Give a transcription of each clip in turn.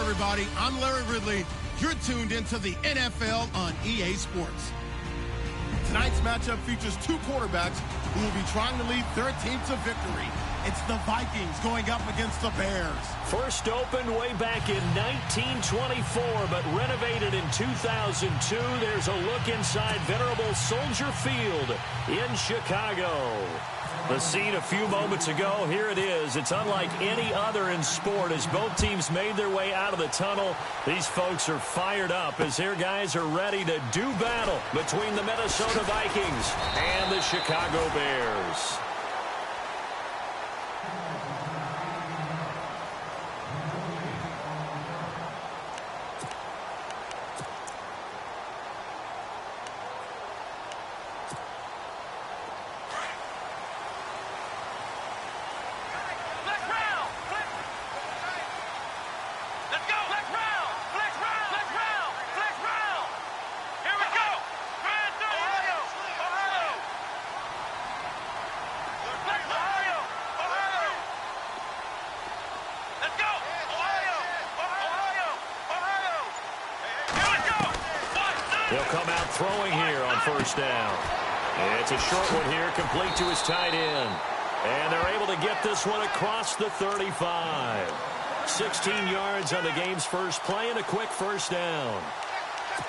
Everybody, I'm Larry Ridley. You're tuned into the NFL on EA Sports. Tonight's matchup features two quarterbacks who will be trying to lead their team to victory. It's the Vikings going up against the Bears. First opened way back in 1924, but renovated in 2002. There's a look inside venerable Soldier Field in Chicago. The scene a few moments ago, here it is. It's unlike any other in sport as both teams made their way out of the tunnel. These folks are fired up as their guys are ready to do battle between the Minnesota Vikings and the Chicago Bears. He'll come out throwing here on first down. It's a short one here, complete to his tight end. And they're able to get this one across the 35. 16 yards on the game's first play and a quick first down.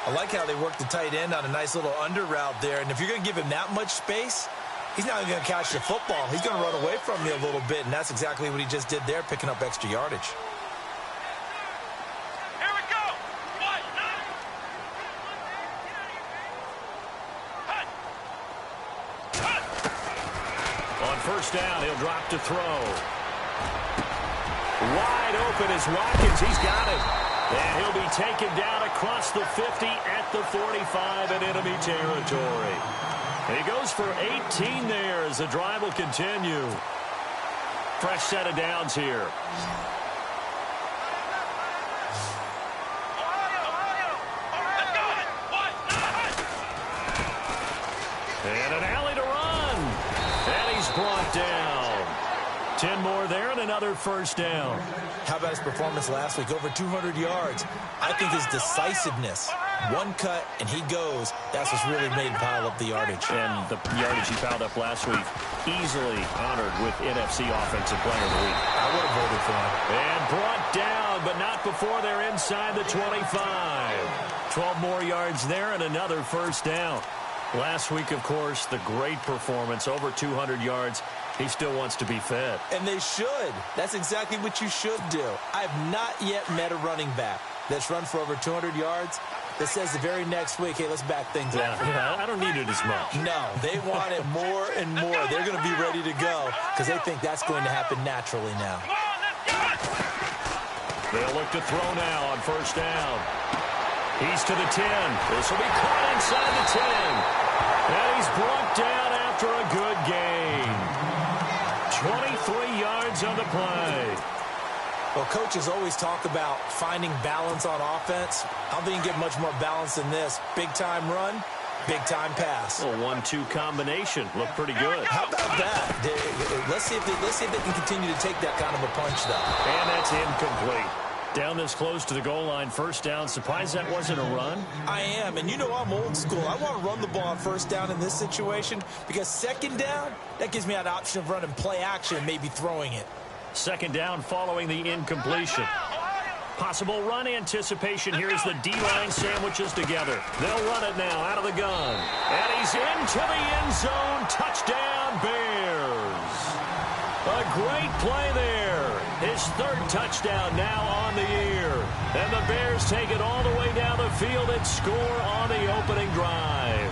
I like how they work the tight end on a nice little under route there. And if you're going to give him that much space, he's not going to catch the football. He's going to run away from you a little bit, and that's exactly what he just did there, picking up extra yardage. First down, he'll drop to throw. Wide open is Watkins. He's got it. And he'll be taken down across the 50 at the 45 in enemy territory. And he goes for 18 there as the drive will continue. Fresh set of downs here. And an alley to run. And he's brought down. 10 more there and another first down. How about his performance last week? Over 200 yards. I think his decisiveness, one cut and he goes, that's what's really made him pile up the yardage. And the yardage he piled up last week, easily honored with NFC Offensive Player of the Week. I would have voted for him. And brought down, but not before they're inside the 25. 12 more yards there and another first down. Last week, of course, the great performance, over 200 yards. He still wants to be fed. And they should. That's exactly what you should do. I have not yet met a running back that's run for over 200 yards that says the very next week, hey, let's back things up. Yeah, I don't need it as much. No, they want it more and more. They're going to be ready to go because they think that's going to happen naturally now. They'll look to throw now on first down. He's to the 10. This will be caught inside the 10. And he's brought down after a good gain. 23 yards on the play. Well, coaches always talk about finding balance on offense. I don't think you can get much more balance than this. Big-time run, big-time pass. A 1-2 combination. Looked pretty good. How about that? Let's see if they can continue to take that kind of a punch, though. And that's incomplete. Down this close to the goal line, first down. Surprised that wasn't a run? I am, and you know I'm old school. I want to run the ball on first down in this situation because second down, that gives me an option of running play action and maybe throwing it. Second down following the incompletion. Possible run anticipation here as the D-line sandwiches together. They'll run it now out of the gun. And he's into the end zone. Touchdown, Bears. A great play there. His third touchdown now on the year. And the Bears take it all the way down the field and score on the opening drive.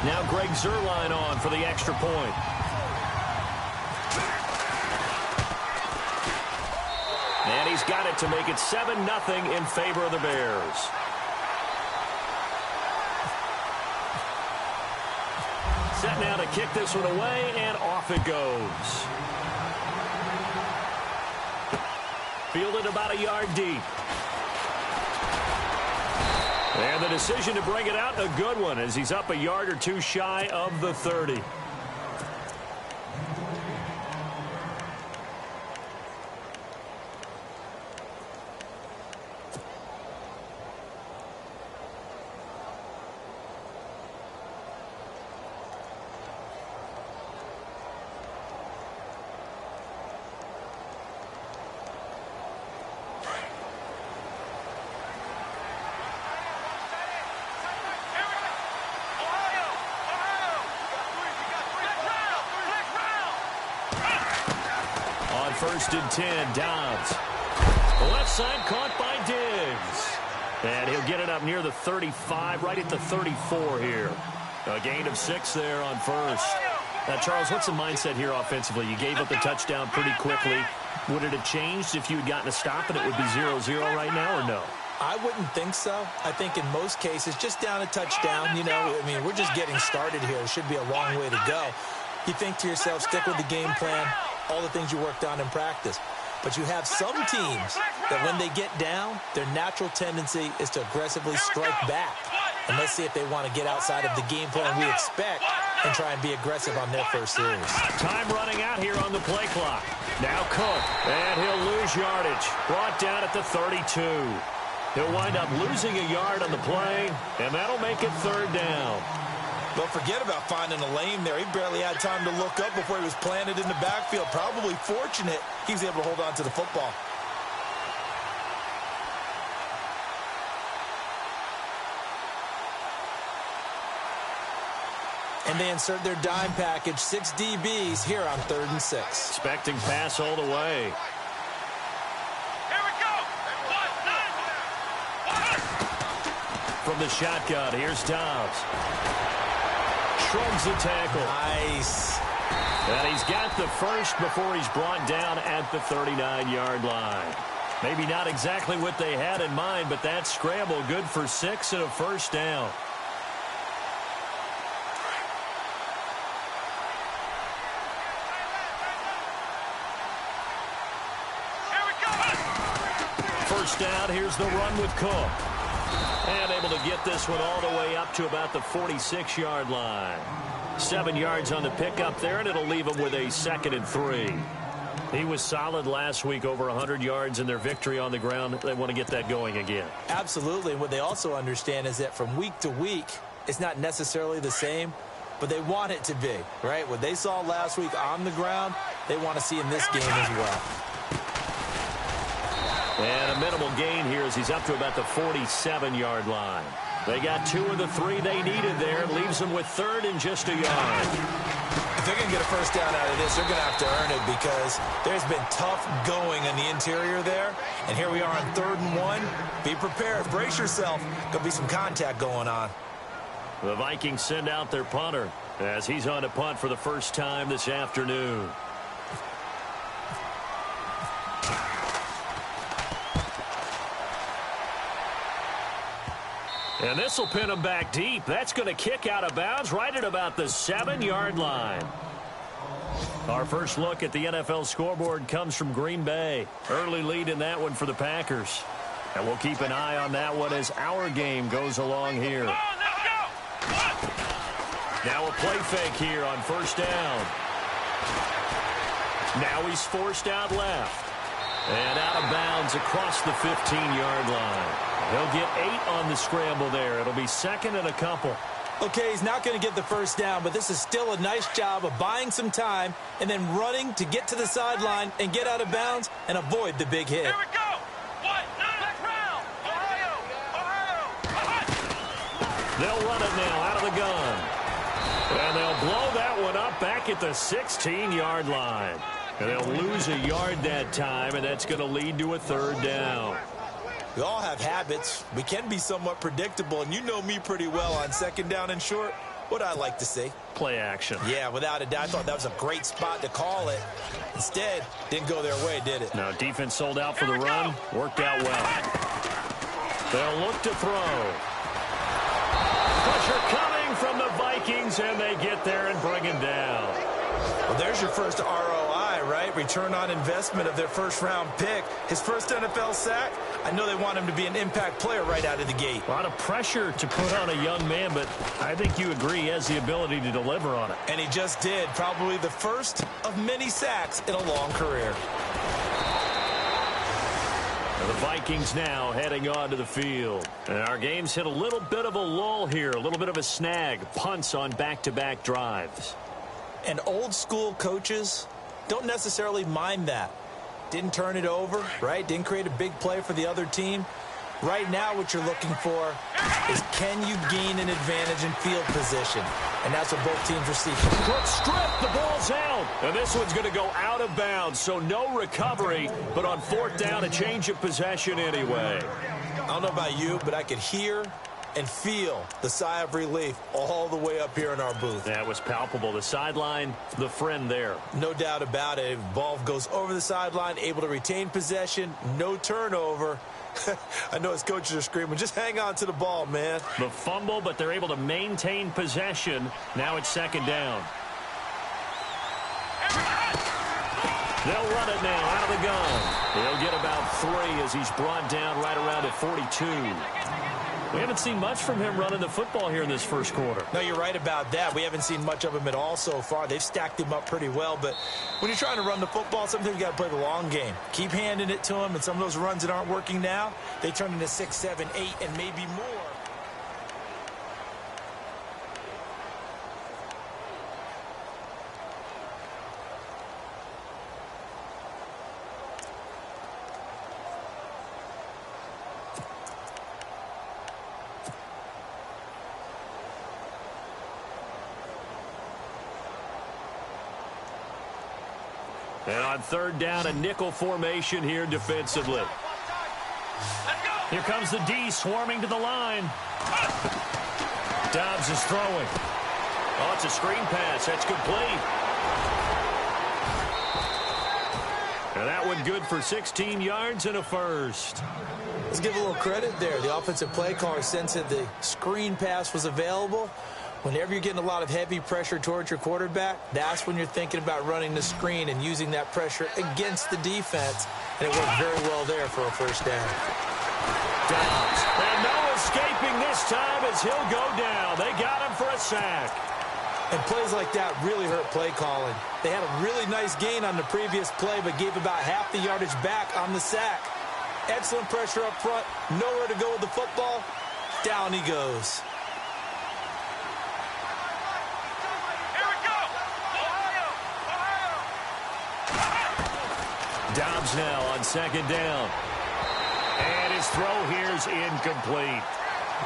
Now Greg Zuerlein on for the extra point. he's got it to make it 7-0 in favor of the Bears. Set now to kick this one away, and off it goes. Fielded about a yard deep. And the decision to bring it out, a good one, as he's up a yard or two shy of the 30. First and 10, Dobbs. The left side caught by Diggs. And he'll get it up near the 35, right at the 34 here. A gain of 6 there on first. Now, Charles, what's the mindset here offensively? You gave up the touchdown pretty quickly. Would it have changed if you had gotten a stop and it would be 0-0 right now, or no? I wouldn't think so. I think in most cases, just down a touchdown, you know, I mean, we're just getting started here. It should be a long way to go. You think to yourself, stick with the game plan, all the things you worked on in practice. But you have some teams that when they get down, their natural tendency is to aggressively strike back. And let's see if they want to get outside of the game plan we expect and try and be aggressive on their first series. Time running out here on the play clock. Now Cook, and he'll lose yardage. Brought down at the 32. He'll wind up losing a yard on the play, and that'll make it 3rd down. But forget about finding a lane there. He barely had time to look up before he was planted in the backfield. Probably fortunate he was able to hold on to the football. And they insert their dime package, 6 DBs here on 3rd and 6. Expecting pass all the way. Here we go. From the shotgun, here's Dobbs. Shrugs the tackle. Nice. And he's got the first before he's brought down at the 39-yard line. Maybe not exactly what they had in mind, but that scramble good for 6 and a 1st down. Here we go. First down, here's the run with Cook. And able to get this one all the way up to about the 46-yard line. 7 yards on the pickup there, and it'll leave him with a 2nd and 3. He was solid last week, over 100 yards in their victory on the ground. They want to get that going again. Absolutely. And what they also understand is that from week to week, it's not necessarily the same, but they want it to be, right? What they saw last week on the ground, they want to see in this game as well. And a minimal gain here as he's up to about the 47-yard line. They got 2 of the 3 they needed there. It leaves them with 3rd and just a yard. If they're going to get a first down out of this, they're going to have to earn it because there's been tough going in the interior there. And here we are on 3rd and 1. Be prepared. Brace yourself. Going to be some contact going on. The Vikings send out their punter as he's on to punt for the first time this afternoon. And this will pin him back deep. That's going to kick out of bounds right at about the 7-yard line. Our first look at the NFL scoreboard comes from Green Bay. Early lead in that one for the Packers. And we'll keep an eye on that one as our game goes along here. Now a play fake here on first down. Now he's forced out left. And out of bounds across the 15-yard line. He'll get 8 on the scramble there. It'll be 2nd and a couple. Okay, he's not going to get the first down, but this is still a nice job of buying some time and then running to get to the sideline and get out of bounds and avoid the big hit. Here we go. Next round. Ohio. They'll run it now out of the gun. And they'll blow that one up back at the 16-yard line. And they'll lose a yard that time, and that's going to lead to a 3rd down. We all have habits. We can be somewhat predictable, and you know me pretty well on 2nd down and short. What I like to see. Play action. Yeah, without a doubt. I thought that was a great spot to call it. Instead, didn't go their way, did it? No, defense sold out for the run. Worked out well. They'll look to throw. Pressure coming from the Vikings, and they get there and bring him down. Well, there's your first ROI, right? Return on investment of their first-round pick. His first NFL sack. I know they want him to be an impact player right out of the gate. A lot of pressure to put on a young man, but I think you agree he has the ability to deliver on it. And he just did. Probably the first of many sacks in a long career. The Vikings now heading onto the field. And our game's hit a little bit of a lull here, a little bit of a snag. Punts on back-to-back drives. And old-school coaches don't necessarily mind that. Didn't turn it over, right? Didn't create a big play for the other team. Right now what you're looking for is can you gain an advantage in field position? And that's what both teams are seeking. Quick strip, the ball's out. And this one's going to go out of bounds, so no recovery. But on fourth down, a change of possession anyway. I don't know about you, but I could hear and feel the sigh of relief all the way up here in our booth. That was palpable. The sideline, the friend there. No doubt about it. Ball goes over the sideline, able to retain possession, no turnover. I know his coaches are screaming, just hang on to the ball, man. The fumble, but they're able to maintain possession. Now it's second down. They'll run it now out of the gun. He'll get about 3 as he's brought down right around at 42. We haven't seen much from him running the football here in this first quarter. No, you're right about that. We haven't seen much of him at all so far. They've stacked him up pretty well, but when you're trying to run the football, sometimes you got to play the long game. Keep handing it to him, and some of those runs that aren't working now, they turn into 6, 7, 8, and maybe more. And on third down, a nickel formation here defensively. Here comes the D swarming to the line. Dobbs is throwing. Oh, it's a screen pass. That's complete. And that one good for 16 yards and a first. Let's give a little credit there. The offensive play caller sensed that the screen pass was available. Whenever you're getting a lot of heavy pressure towards your quarterback, that's when you're thinking about running the screen and using that pressure against the defense. And it worked very well there for a first down. Dobbs. And no escaping this time as he'll go down. They got him for a sack. And plays like that really hurt play calling. They had a really nice gain on the previous play, but gave about half the yardage back on the sack. Excellent pressure up front. Nowhere to go with the football. Down he goes. Dobbs now on second down. And his throw here's incomplete.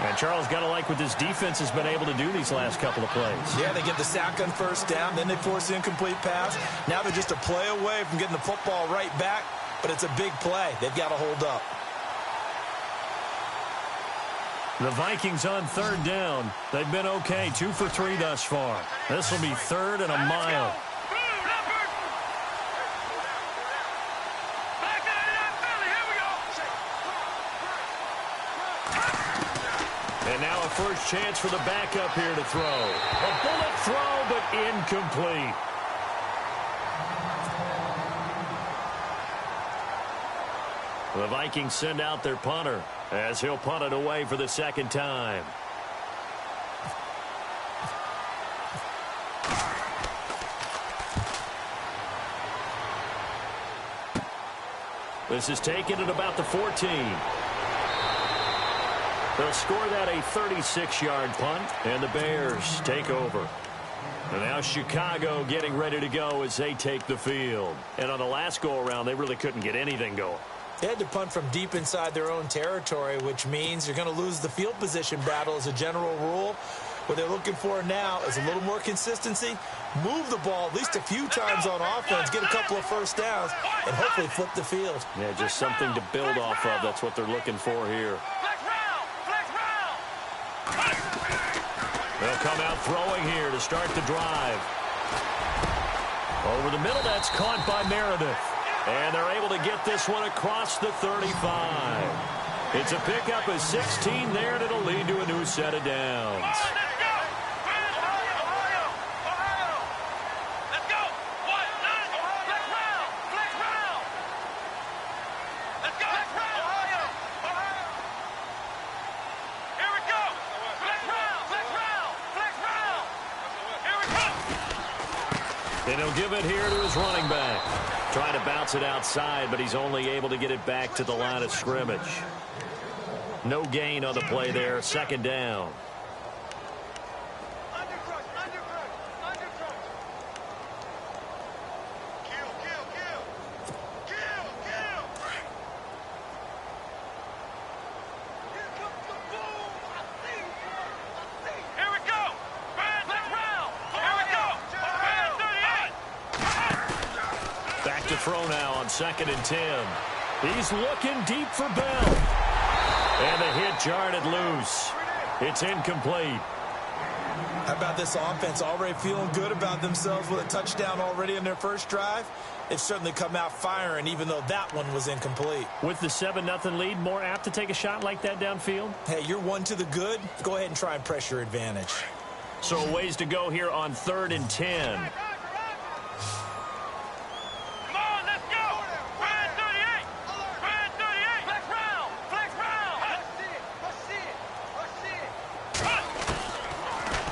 And Charles got to like what this defense has been able to do these last couple of plays. Yeah, they get the sack on first down, then they force the incomplete pass. Now they're just a play away from getting the football right back, but it's a big play. They've got to hold up. The Vikings on third down. They've been okay, 2 for 3 thus far. This will be third and a mile. And now a first chance for the backup here to throw. A bullet throw, but incomplete. The Vikings send out their punter as he'll punt it away for the second time. This is taken at about the 14. They'll score that a 36-yard punt, and the Bears take over. And now Chicago getting ready to go as they take the field. And on the last go-around, they really couldn't get anything going. They had to punt from deep inside their own territory, which means you're going to lose the field position battle as a general rule. What they're looking for now is a little more consistency, move the ball at least a few times on offense, get a couple of first downs, and hopefully flip the field. Yeah, just something to build off of. That's what they're looking for here. They'll come out throwing here to start the drive. Over the middle, that's caught by Meredith. And they're able to get this one across the 35. It's a pickup of 16 there, and it'll lead to a new set of downs. And he'll give it here to his running back. Trying to bounce it outside, but he's only able to get it back to the line of scrimmage. No gain on the play there. Second down. Throw now on 2nd and 10. He's looking deep for Bell. And the hit jarred loose. It's incomplete. How about this offense already feeling good about themselves with a touchdown already in their first drive? They've certainly come out firing, even though that one was incomplete. With the 7-0 lead, more apt to take a shot like that downfield? Hey, you're one to the good. Go ahead and try and press your advantage. So a ways to go here on 3rd and 10.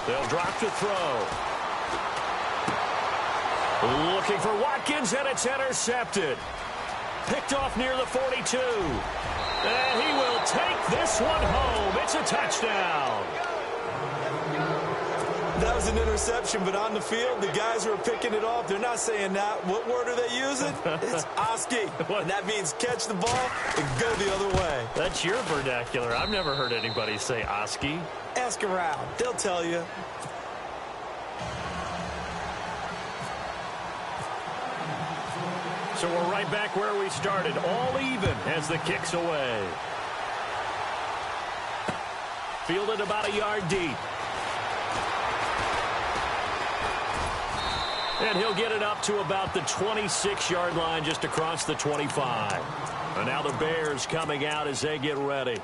They'll drop to throw. Looking for Watkins, and it's intercepted. Picked off near the 42. And he will take this one home. It's a touchdown. That was an interception, but on the field, the guys who are picking it off, they're not saying that. What word are they using? It's Oski. And that means catch the ball and go the other way. That's your vernacular. I've never heard anybody say Oski. Ask around. They'll tell you. So we're right back where we started, all even as the kick's away. Fielded about a yard deep. And he'll get it up to about the 26-yard line just across the 25. And now the Bears coming out as they get ready.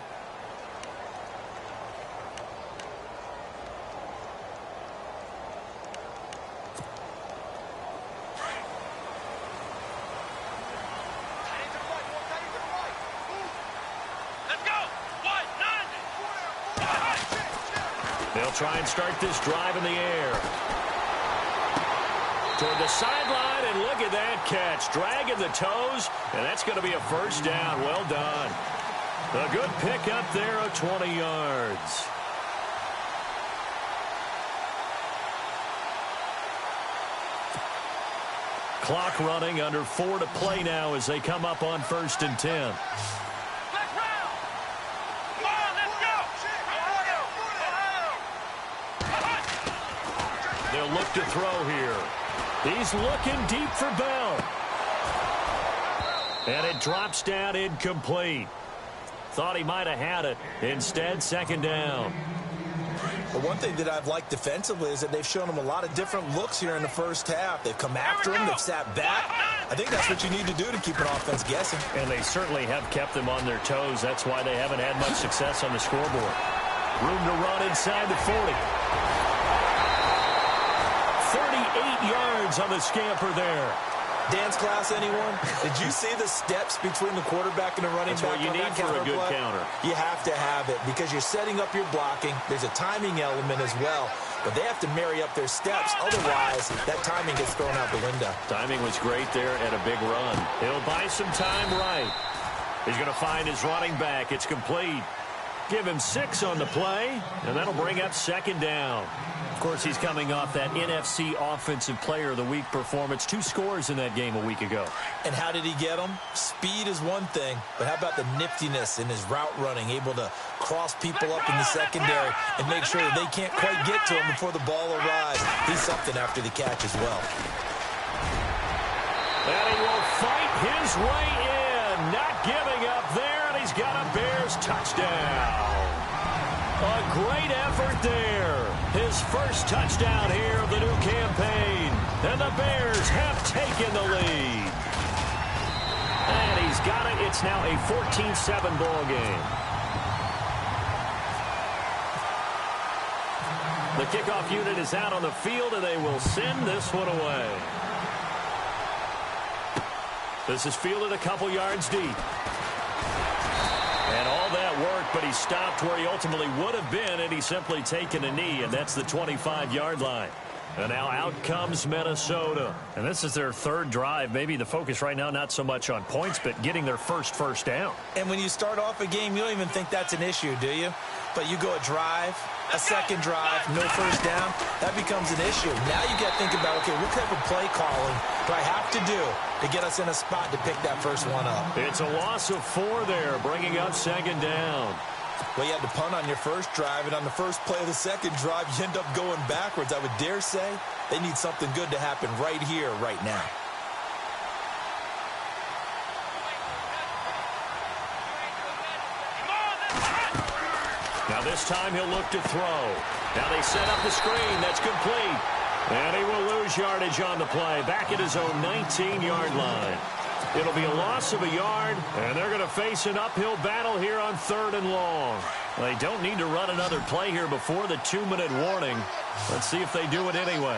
They'll try and start this drive in the air. Toward the sideline, and look at that catch. Dragging the toes, and that's going to be a first down. Well done. A good pickup there of 20 yards. Clock running, under 4 to play now as they come up on 1st and 10. They'll look to throw here. He's looking deep for Bell. And it drops down incomplete. Thought he might have had it. Instead, 2nd down. Well, one thing that I've liked defensively is that they've shown him a lot of different looks here in the first half. They've come after him. They've sat back. I think that's what you need to do to keep an offense guessing. And they certainly have kept them on their toes. That's why they haven't had much success on the scoreboard. Room to run inside the 40. 38 yards on the scamper there. Dance class, anyone? Did you see the steps between the quarterback and the running back? That's what you need for a good counter. You have to have it because you're setting up your blocking. There's a timing element as well, but they have to marry up their steps. Otherwise, that timing gets thrown out the window. Timing was great there and a big run. He'll buy some time right. He's going to find his running back. It's complete. Give him 6 on the play, and that'll bring up 2nd down. Of course, he's coming off that NFC Offensive Player of the Week performance. 2 scores in that game a week ago. And how did he get them? Speed is one thing, but how about the niftiness in his route running, able to cross people up in the secondary and make sure that they can't quite get to him before the ball arrives. He's something after the catch as well. And he will fight his way in, not giving up there, and he's got a Bears touchdown. A great effort there. His first touchdown here of the new campaign. And the Bears have taken the lead. And he's got it. It's now a 14-7 ball game. The kickoff unit is out on the field, and they will send this one away. This is fielded a couple yards deep. And all that work, but he stopped where he ultimately would have been, and he's simply taken a knee, and that's the 25-yard line. And now out comes Minnesota. And this is their third drive. Maybe the focus right now not so much on points, but getting their first down. And when you start off a game, you don't even think that's an issue, do you? But you go a drive, a second drive, no first down, that becomes an issue. Now you got to think about, okay, what type of play calling do I have to do to get us in a spot to pick that first one up? It's a loss of 4 there, bringing up second down. Well, you had to punt on your first drive, and on the first play of the second drive, you end up going backwards. I would dare say they need something good to happen right here, right now. Now this time he'll look to throw. Now they set up the screen. That's complete. And he will lose yardage on the play. Back at his own 19-yard line. It'll be a loss of a yard, and they're going to face an uphill battle here on 3rd and long. They don't need to run another play here before the 2-minute warning. Let's see if they do it anyway.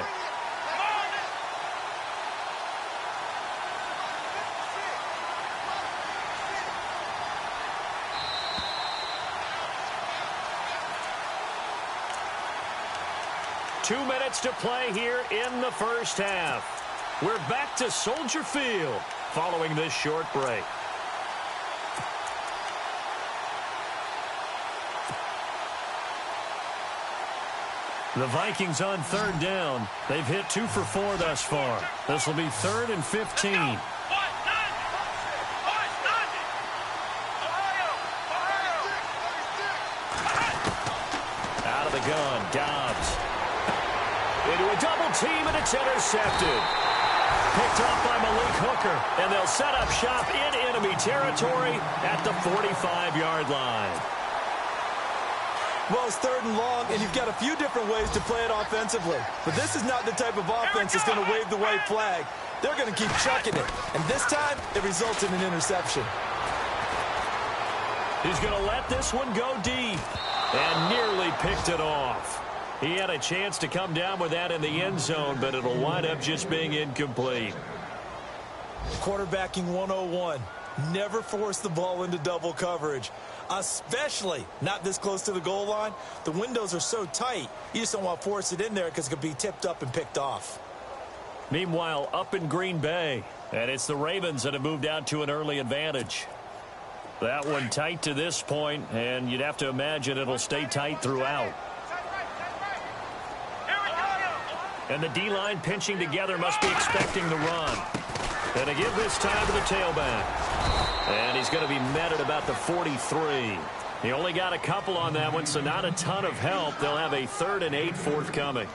Two minutes to play here in the first half. We're back to Soldier Field following this short break. The Vikings on 3rd down. They've hit 2 for 4 thus far. This will be 3rd and 15. Out of the gun, Dobbs. Into a double team, and it's intercepted. Picked up by Malik Hooker, and they'll set up shop in enemy territory at the 45-yard line. Well, it's 3rd and long, and you've got a few different ways to play it offensively. But this is not the type of offense that's going to wave the white flag. They're going to keep chucking it. And this time, it results in an interception. He's going to let this one go deep and nearly picked it off. He had a chance to come down with that in the end zone, but it'll wind up just being incomplete. Quarterbacking 101. Never force the ball into double coverage, especially not this close to the goal line. The windows are so tight, you just don't want to force it in there because it could be tipped up and picked off. Meanwhile, up in Green Bay, and it's the Ravens that have moved out to an early advantage. That one tight to this point, and you'd have to imagine it'll stay tight throughout. And the D-line pinching together must be expecting the run. And to give this time to the tailback. And he's going to be met at about the 43. He only got a couple on that one, so not a ton of help. They'll have a 3rd and 8 forthcoming.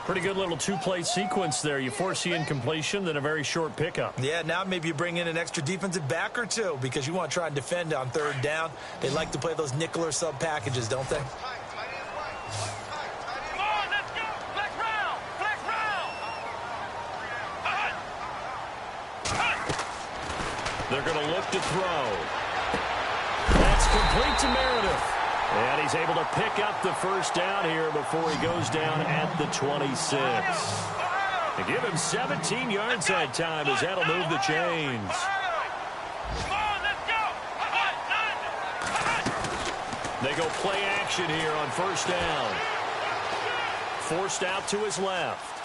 Pretty good little 2-play sequence there. You force the incompletion, then a very short pickup. Yeah, now maybe you bring in an extra defensive back or two because you want to try and defend on 3rd down. They like to play those nickel or sub packages, don't they? They're going to look to throw. That's complete to Meredith. And he's able to pick up the first down here before he goes down at the 26. To give him 17 yards that time as that'll move the chains. They go play action here on 1st down. Forced out to his left.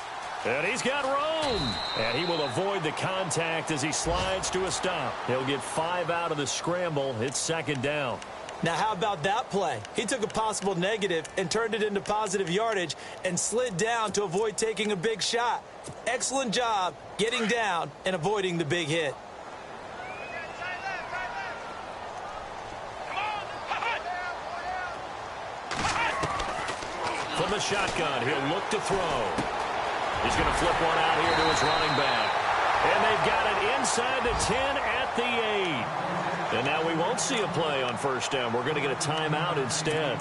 And he's got room. And he will avoid the contact as he slides to a stop. He'll get 5 out of the scramble. It's 2nd down. Now, how about that play? He took a possible negative and turned it into positive yardage and slid down to avoid taking a big shot. Excellent job getting down and avoiding the big hit. From the shotgun, he'll look to throw. He's going to flip one out here to his running back. And they've got it inside the 10 at the 8. And now we won't see a play on first down. We're going to get a timeout instead,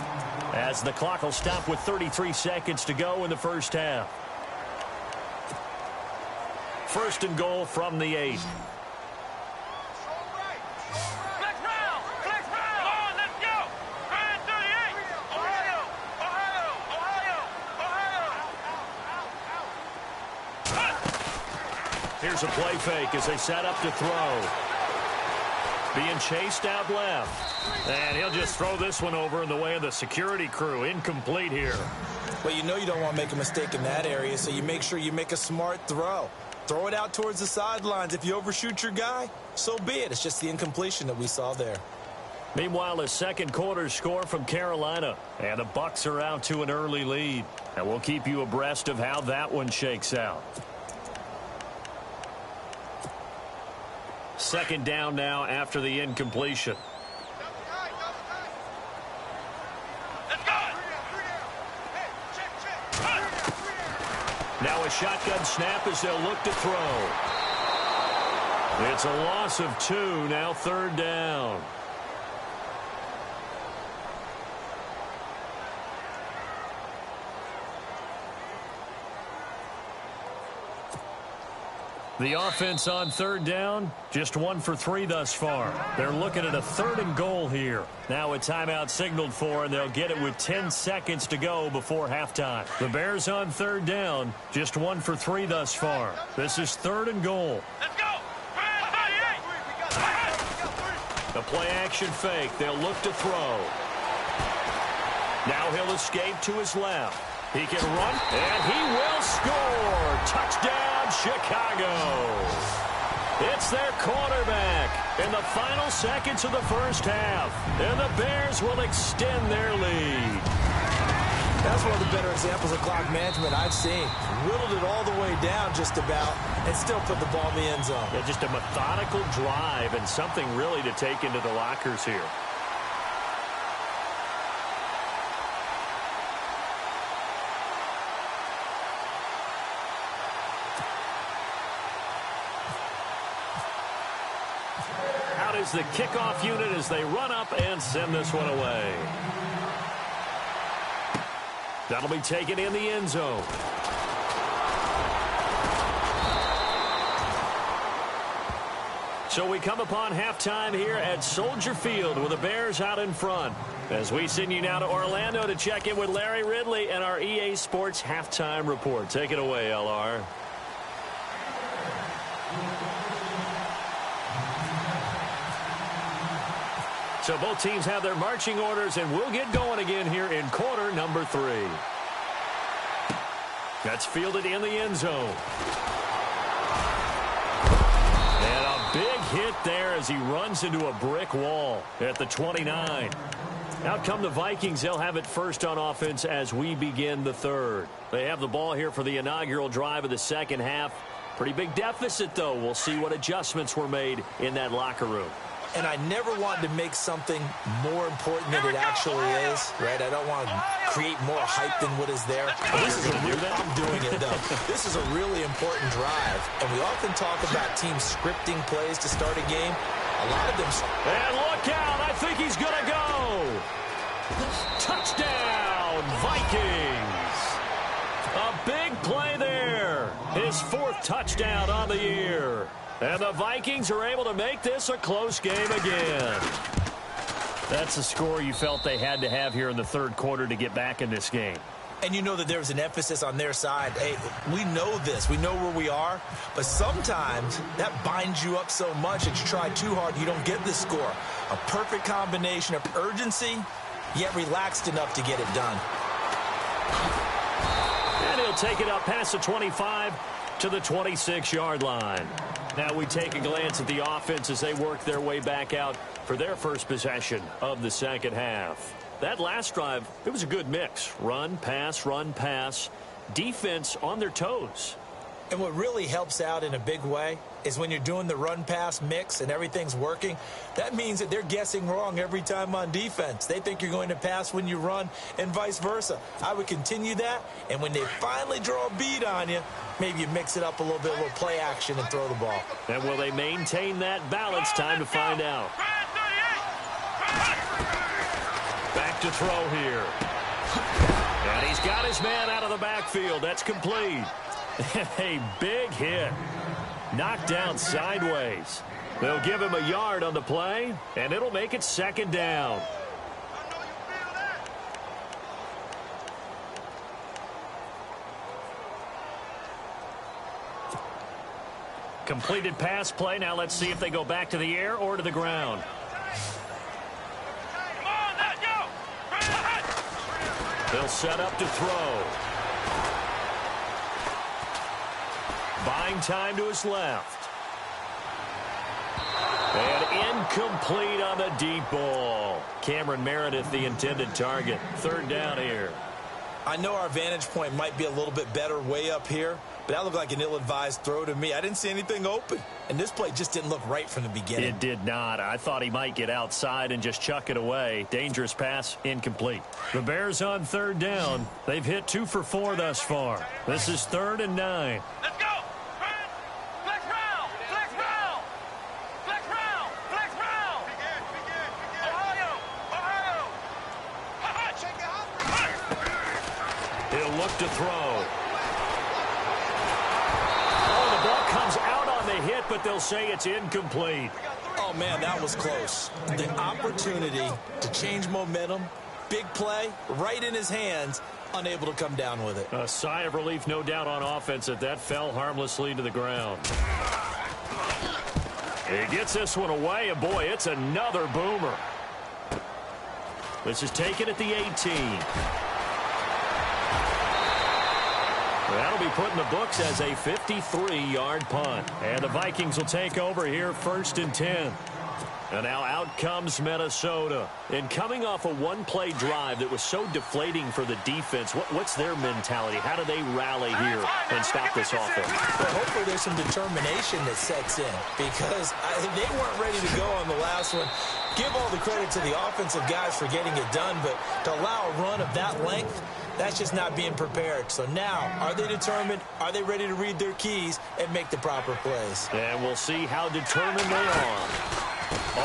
as the clock will stop with 33 seconds to go in the first half. First and goal from the 8. Here's a play fake as they set up to throw. Being chased out left. And he'll just throw this one over in the way of the security crew. Incomplete here. Well, you know you don't want to make a mistake in that area, so you make sure you make a smart throw. Throw it out towards the sidelines. If you overshoot your guy, so be it. It's just the incompletion that we saw there. Meanwhile, a second quarter score from Carolina. And the Bucs are out to an early lead. And we'll keep you abreast of how that one shakes out. Second down now after the incompletion. Now a shotgun snap as they'll look to throw. It's a loss of 2, now third down. The offense on third down, just 1 for 3 thus far. They're looking at a 3rd and goal here. Now a timeout signaled for, and they'll get it with 10 seconds to go before halftime. The Bears on third down, just 1 for 3 thus far. This is 3rd and goal. Let's go! A play action fake. They'll look to throw. Now he'll escape to his left. He can run, and he will score. Touchdown, Chicago. It's their quarterback in the final seconds of the first half. And the Bears will extend their lead. That's one of the better examples of clock management I've seen. Whittled it all the way down just about and still put the ball in the end zone. Yeah, just a methodical drive and something really to take into the lockers here. Is the kickoff unit as they run up and send this one away. That'll be taken in the end zone. So we come upon halftime here at Soldier Field with the Bears out in front. As we send you now to Orlando to check in with Larry Ridley and our EA Sports halftime report. Take it away, LR. So both teams have their marching orders, and we'll get going again here in quarter number 3. That's fielded in the end zone. And a big hit there as he runs into a brick wall at the 29. Out come the Vikings. They'll have it first on offense as we begin the third. They have the ball here for the inaugural drive of the second half. Pretty big deficit, though. We'll see what adjustments were made in that locker room. And I never wanted to make something more important than it actually is, right? I don't want to create more hype than what is there. This is I'm doing it, though. This is a really important drive. And we often talk about teams scripting plays to start a game. A lot of them... And look out! I think he's going to go! Touchdown, Vikings! A big play there. His 4th touchdown on the year. And the Vikings are able to make this a close game again. That's the score you felt they had to have here in the third quarter to get back in this game. And you know that there's an emphasis on their side. Hey, we know this. We know where we are. But sometimes that binds you up so much that you try too hard, you don't get this score. A perfect combination of urgency, yet relaxed enough to get it done. And he'll take it up past the 25 to the 26-yard line. Now we take a glance at the offense as they work their way back out for their first possession of the second half. That last drive, it was a good mix. Run, pass, defense on their toes. And what really helps out in a big way is when you're doing the run-pass mix and everything's working, that means that they're guessing wrong every time on defense. They think you're going to pass when you run and vice versa. I would continue that, and when they finally draw a bead on you, maybe you mix it up a little bit, a little play action and throw the ball. And will they maintain that balance? Time to find out. to throw here. And he's got his man out of the backfield. That's complete. A big hit. Knocked down sideways. They'll give him a yard on the play, and it'll make it second down. Completed pass play. Now let's see if they go back to the air or to the ground. They'll set up to throw. Buying time to his left. And incomplete on the deep ball. Cameron Meredith, the intended target. Third down here. I know our vantage point might be a little bit better way up here, but that looked like an ill-advised throw to me. I didn't see anything open, and this play just didn't look right from the beginning. It did not. I thought he might get outside and just chuck it away. Dangerous pass, incomplete. The Bears on third down. They've hit 2 for 4 thus far. This is 3rd and 9. Let's go. Flex round. Flex round. Flex round. Flex round. Ohio. He'll look to throw. Oh, the ball comes out on the hit, but they'll say it's incomplete. Oh, man, that was close. The opportunity to change momentum, big play, right in his hands, unable to come down with it. A sigh of relief, no doubt, on offense that fell harmlessly to the ground. He gets this one away, and boy, it's another boomer. This is taken at the 18. That'll be put in the books as a 53-yard punt. And the Vikings will take over here 1st and 10. And now out comes Minnesota. And coming off a one-play drive that was so deflating for the defense, what's their mentality? How do they rally here and stop this offense? Well, hopefully there's some determination that sets in, because they weren't ready to go on the last one. Give all the credit to the offensive guys for getting it done, but to allow a run of that length, that's just not being prepared. So now, are they determined? Are they ready to read their keys and make the proper plays? And we'll see how determined they are.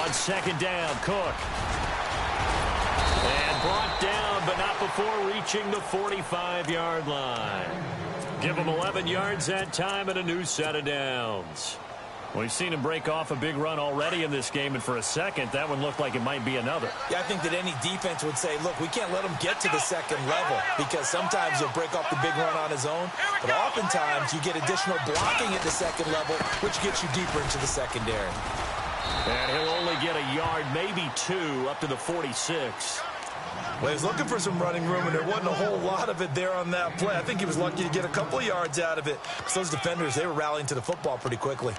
On second down, Cook. And brought down, but not before reaching the 45-yard line. Give them 11 yards that time and a new set of downs. We've seen him break off a big run already in this game, and for a second, that one looked like it might be another. Yeah, I think that any defense would say, look, we can't let him get to the second level, because sometimes he'll break off the big run on his own, but oftentimes you get additional blocking at the second level, which gets you deeper into the secondary. And he'll only get a yard, maybe 2, up to the 46. Well, he was looking for some running room, and there wasn't a whole lot of it there on that play. I think he was lucky to get a couple of yards out of it, because those defenders, they were rallying to the football pretty quickly.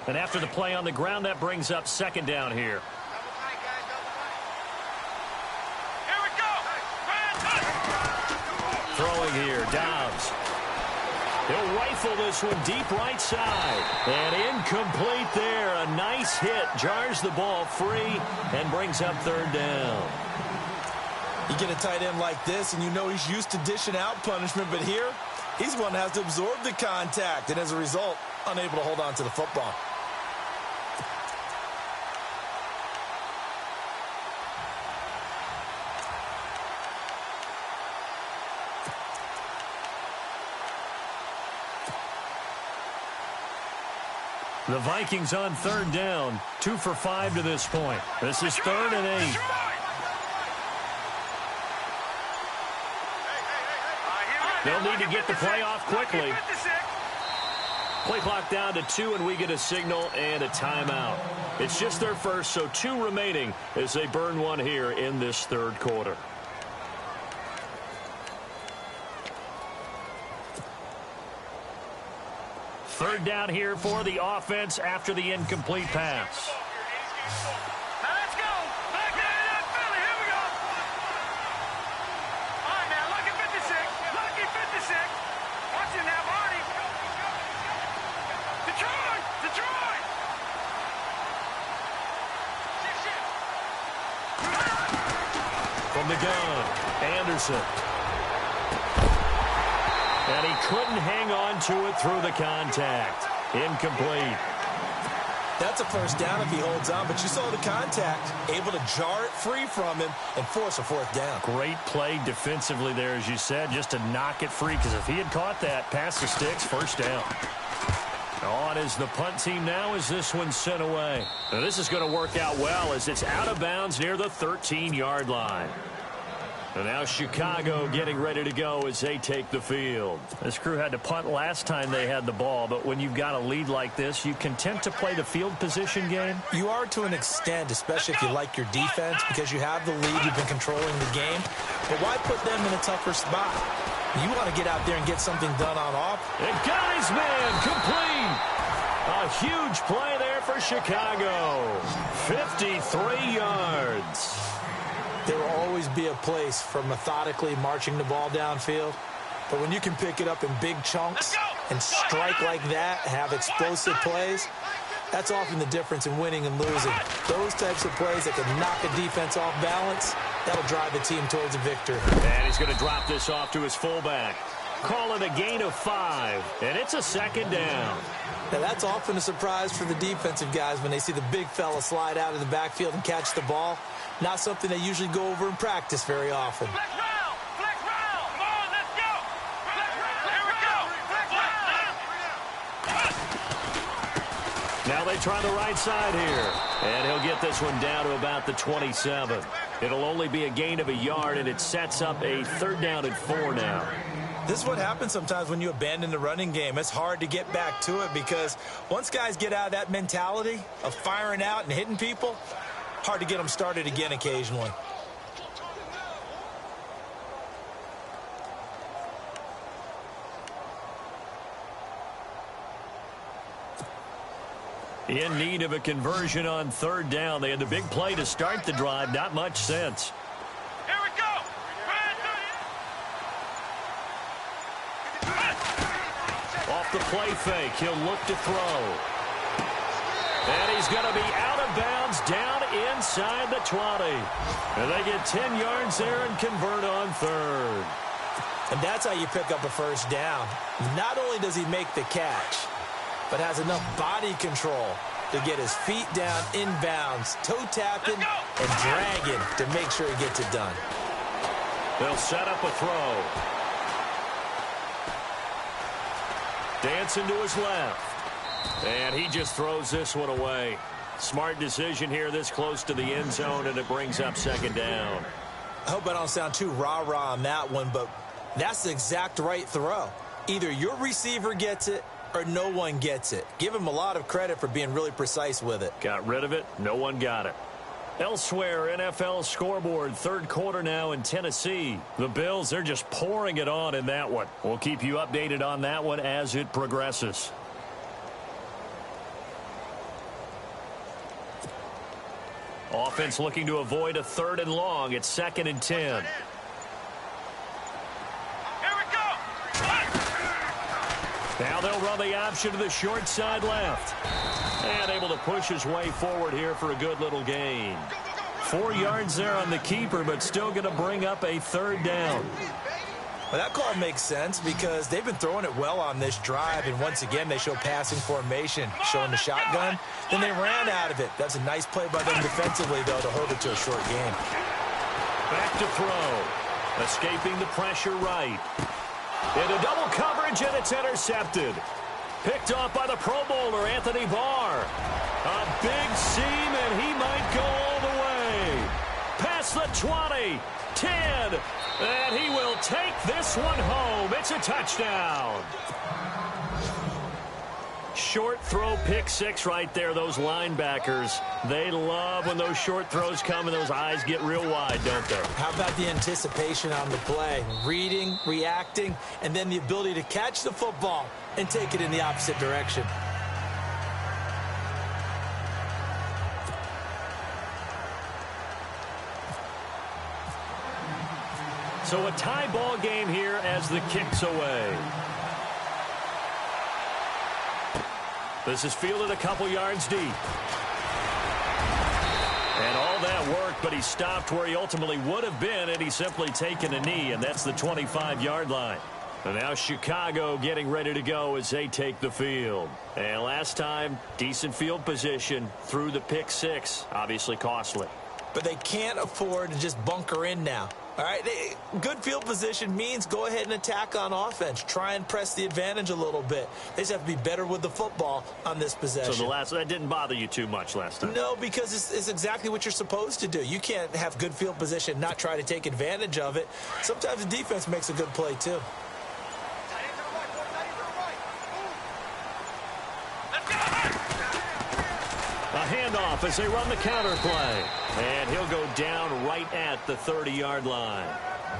And after the play on the ground, that brings up second down here. Here we go. Throwing here, Dobbs. He'll rifle this one deep right side. And incomplete there. A nice hit. Jars the ball free and brings up third down. You get a tight end like this, and you know he's used to dishing out punishment, but here, he's one that has to absorb the contact, and as a result, unable to hold on to the football. The Vikings on third down, 2 for 5 to this point. This is 3rd and 8. They'll need to get the play off quickly. Play clock down to 2, and we get a signal and a timeout. It's just their first, so 2 remaining as they burn one here in this third quarter. Third down here for the offense after the incomplete pass. Now let's go. Back in that Philly. Here we go. All right, now, lucky 56. Lucky 56. Watch it now, Marty. Detroit. Detroit. From From the gun, Anderson. And he couldn't hang on to it through the contact. Incomplete. That's a first down if he holds on, but you saw the contact, able to jar it free from him and force a fourth down. Great play defensively there, as you said, just to knock it free, because if he had caught that, past the sticks, first down. On is the punt team now as this one's sent away. Now this is going to work out well as it's out of bounds near the 13-yard line. And now Chicago getting ready to go as they take the field. This crew had to punt last time they had the ball, but when you've got a lead like this, you content to play the field position game? You are to an extent, especially if you like your defense, because you have the lead, you've been controlling the game. But why put them in a tougher spot? You want to get out there and get something done on off. It got his man complete. A huge play there for Chicago. 53 yards. There will always be a place for methodically marching the ball downfield. But when you can pick it up in big chunks and strike like that, have explosive plays, that's often the difference in winning and losing. Those types of plays that can knock a defense off balance, that'll drive the team towards a victory. And he's going to drop this off to his fullback. Call it a gain of 5, and it's a second down. Now, that's often a surprise for the defensive guys when they see the big fella slide out of the backfield and catch the ball. Not something they usually go over in practice very often. Flex round! Flex round! Come on, let's go! Flex round! Here we go! Flex round! Now they try the right side here. And he'll get this one down to about the 27. It'll only be a gain of a yard, and it sets up a 3rd down and 4 now. This is what happens sometimes when you abandon the running game. It's hard to get back to it because once guys get out of that mentality of firing out and hitting people, hard to get them started again occasionally. In need of a conversion on 3rd down. They had the big play to start the drive. Not much sense. Here we go! Off the play fake, he'll look to throw. And he's going to be out of bounds down inside the 20. And they get 10 yards there and convert on 3rd. And that's how you pick up a first down. Not only does he make the catch, but has enough body control to get his feet down inbounds, toe tapping and dragging to make sure he gets it done. They'll set up a throw. Dancing to his left. And he just throws this one away. Smart decision here this close to the end zone, and it brings up 2nd down. I hope I don't sound too rah-rah on that one, but that's the exact right throw. Either your receiver gets it or no one gets it. Give him a lot of credit for being really precise with it. Got rid of it. No one got it. Elsewhere, NFL scoreboard, 3rd quarter now in Tennessee. The Bills, they're just pouring it on in that one. We'll keep you updated on that one as it progresses. Offense looking to avoid a 3rd and long. It's 2nd and 10. Here we go! Now they'll run the option to the short side left. And able to push his way forward here for a good little gain. 4 yards there on the keeper, but still going to bring up a 3rd down. Well, that call makes sense because they've been throwing it well on this drive, and once again they show passing formation, showing the shotgun. Then they ran out of it. That's a nice play by them defensively, though, to hold it to a short game. Back to throw. Escaping the pressure right. Into double coverage, and it's intercepted. Picked off by the Pro Bowler, Anthony Barr. A big seam, and he might go all the way. Past the 20, 10, and he will take this one home. It's a touchdown. Short throw, pick 6 right there. Those linebackers, they love when those short throws come and those eyes get real wide, don't they? How about the anticipation on the play? Reading, reacting, and then the ability to catch the football and take it in the opposite direction. So a tie ball game here as the kick's away. This is fielded a couple yards deep. And all that work, but he stopped where he ultimately would have been had he simply taken a knee, and that's the 25-yard line. And now Chicago getting ready to go as they take the field. And last time, decent field position through the pick six. Obviously costly. But they can't afford to just bunker in now. All right, good field position means go ahead and attack on offense. Try and press the advantage a little bit. They just have to be better with the football on this possession. So that didn't bother you too much last time? No, because it's exactly what you're supposed to do. You can't have good field position and not try to take advantage of it. Sometimes the defense makes a good play, too. A handoff as they run the counter play. And he'll go down right at the 30-yard line.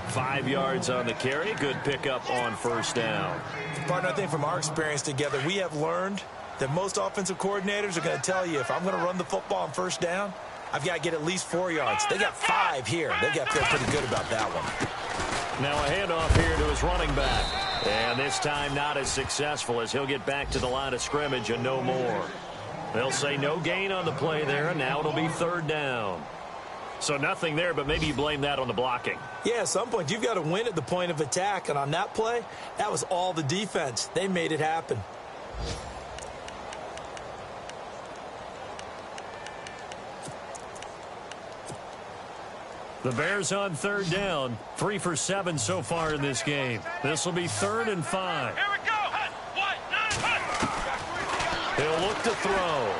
5 yards on the carry. Good pickup on first down. Partner, I think from our experience together, we have learned that most offensive coordinators are going to tell you, if I'm going to run the football on first down, I've got to get at least 4 yards. They got 5 here. They've got to feel pretty good about that one. Now a handoff here to his running back. And this time not as successful as he'll get back to the line of scrimmage and no more. They'll say no gain on the play there, and now it'll be third down. So nothing there, but maybe you blame that on the blocking. Yeah, at some point, you've got to win at the point of attack. And on that play, that was all the defense. They made it happen. The Bears on third down. 3 for 7 so far in this game. This will be 3rd and 5. Here we go. He'll look to throw.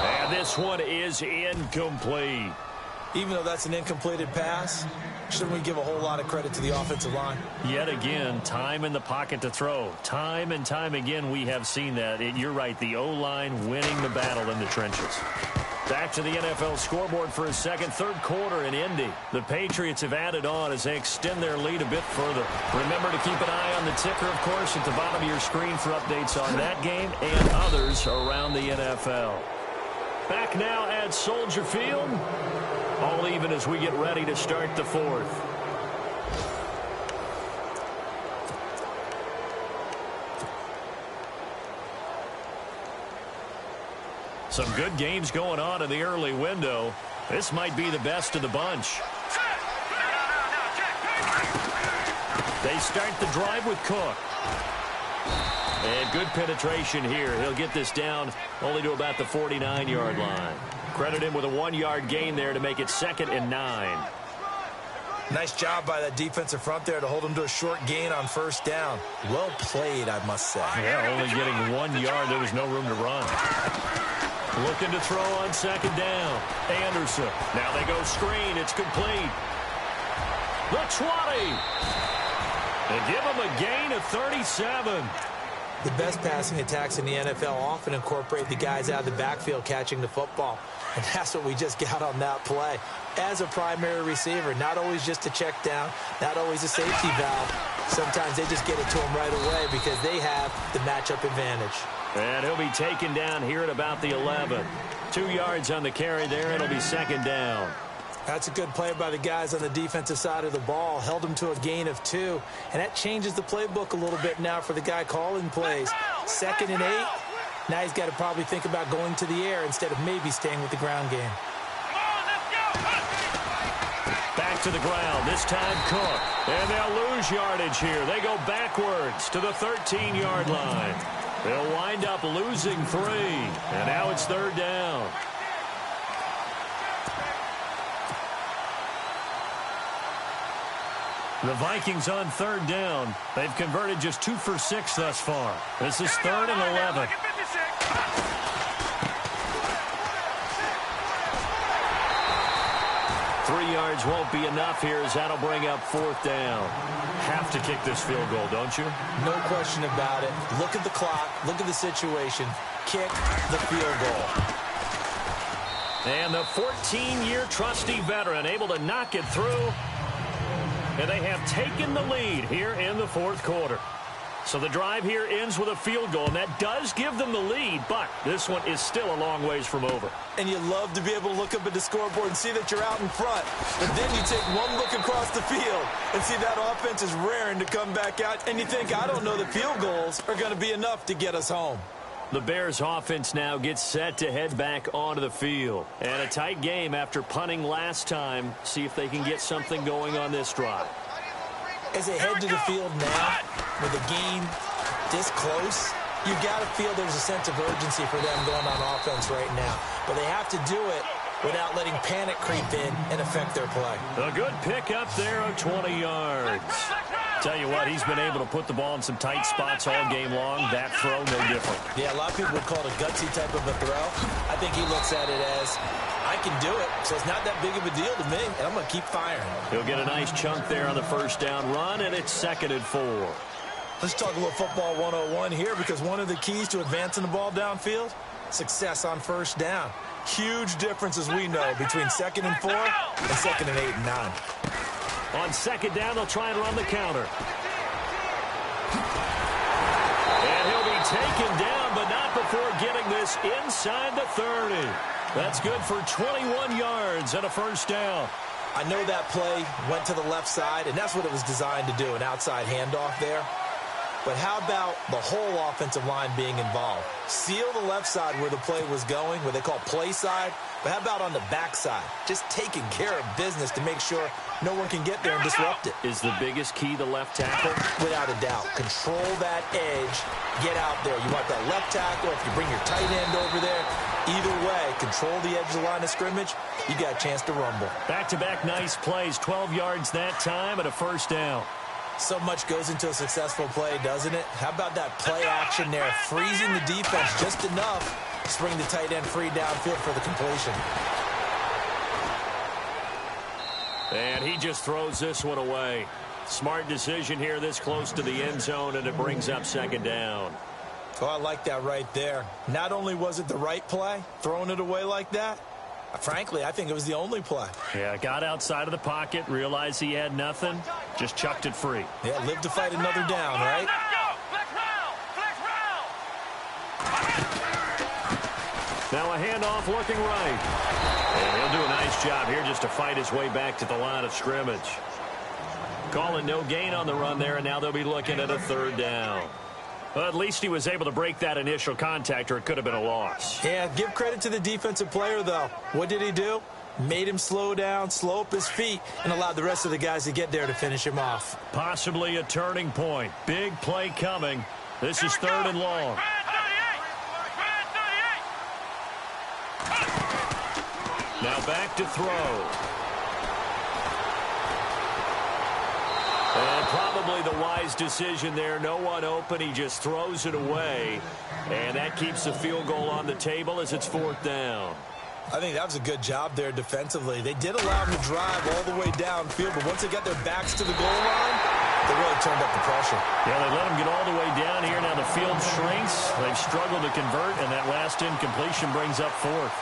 And this one is incomplete. Even though that's an incompleted pass, shouldn't we give a whole lot of credit to the offensive line? Yet again, time in the pocket to throw. Time and time again, we have seen that. You're right, the O-line winning the battle in the trenches. Back to the NFL scoreboard for a third quarter in Indy. The Patriots have added on as they extend their lead a bit further. Remember to keep an eye on the ticker, of course, at the bottom of your screen for updates on that game and others around the NFL. Back now at Soldier Field. All even as we get ready to start the fourth. Some good games going on in the early window. This might be the best of the bunch. They start the drive with Cook. And good penetration here. He'll get this down only to about the 49-yard line. Credit him with a 1-yard gain there to make it 2nd and 9. Nice job by that defensive front there to hold him to a short gain on first down. Well played, I must say. Yeah, only getting 1 yard. There was no room to run. Looking to throw on 2nd down. Anderson. Now they go screen. It's complete. The 20. They give him a gain of 37. The best passing attacks in the NFL often incorporate the guys out of the backfield catching the football. And that's what we just got on that play. As a primary receiver, not always just a check down, not always a safety valve. Sometimes they just get it to him right away because they have the matchup advantage. And he'll be taken down here at about the 11. 2 yards on the carry there. It'll be 2nd down. That's a good play by the guys on the defensive side of the ball. Held him to a gain of 2. And that changes the playbook a little bit now for the guy calling plays. 2nd and 8. Now he's got to probably think about going to the air instead of maybe staying with the ground game. Back to the ground. This time Cook. And they'll lose yardage here. They go backwards to the 13-yard line. They'll wind up losing 3. And now it's 3rd down. The Vikings on 3rd down. They've converted just 2 for 6 thus far. This is 3rd and 11. 3 yards won't be enough here as that'll bring up 4th down. Have to kick this field goal, don't you? No question about it. Look at the clock. Look at the situation. Kick the field goal. And the 14-year trusty veteran able to knock it through. And they have taken the lead here in the 4th quarter. So the drive here ends with a field goal, and that does give them the lead, but this one is still a long ways from over. And you love to be able to look up at the scoreboard and see that you're out in front. But then you take one look across the field and see that offense is raring to come back out, and you think, I don't know that field goals are going to be enough to get us home. The Bears offense now gets set to head back onto the field. And a tight game after punting last time. See if they can get something going on this drive. As they head to the field now, with a game this close, you got to feel there's a sense of urgency for them going on offense right now. But they have to do it without letting panic creep in and affect their play. A good pick up there of 20 yards. Tell you what, he's been able to put the ball in some tight spots all game long. That throw, no different. Yeah, a lot of people would call it a gutsy type of a throw. I think he looks at it as, I can do it, so it's not that big of a deal to me, and I'm going to keep firing. He'll get a nice chunk there on the first down run, and it's 2nd and 4. Let's talk a little football 101 here, because one of the keys to advancing the ball downfield, success on first down. Huge difference, as we know, between 2nd and 4 and 2nd and 8 and 9. On 2nd down, they'll try and run the counter. And he'll be taken down, but not before getting this inside the 30. That's good for 21 yards and a first down. I know that play went to the left side, and that's what it was designed to do, an outside handoff there. But how about the whole offensive line being involved? Seal the left side where the play was going, what they call play side. But how about on the back side? Just taking care of business to make sure no one can get there and disrupt it. Is the biggest key the left tackle? Without a doubt. Control that edge. Get out there. You want that left tackle. If you bring your tight end over there, either way, control the edge of the line of scrimmage. You got a chance to rumble. Back-to-back nice plays. 12 yards that time and a first down. So much goes into a successful play, doesn't it? How about that play action there? Freezing the defense just enough to bring the tight end free downfield for the completion. And he just throws this one away. Smart decision here this close to the end zone, and it brings up 2nd down. Oh, I like that right there. Not only was it the right play, throwing it away like that, frankly, I think it was the only play. Yeah, got outside of the pocket, realized he had nothing, just chucked it free. Yeah, live to fight another down, right? Let's go! Flex round! Now a handoff looking right. And he'll do a nice job here just to fight his way back to the line of scrimmage. Calling no gain on the run there, and now they'll be looking at a 3rd down. Well, at least he was able to break that initial contact, or it could have been a loss. Yeah, give credit to the defensive player, though. What did he do? Made him slow down, slow up his feet, and allowed the rest of the guys to get there to finish him off. Possibly a turning point. Big play coming. This is 3rd and long. Now back to throw. And probably the wise decision there. No one open. He just throws it away. And that keeps the field goal on the table as it's 4th down. I think that was a good job there defensively. They did allow him to drive all the way downfield, but once they got their backs to the goal line, they really turned up the pressure. Yeah, they let him get all the way down here. Now the field shrinks. They've struggled to convert, and that last incompletion brings up 4th.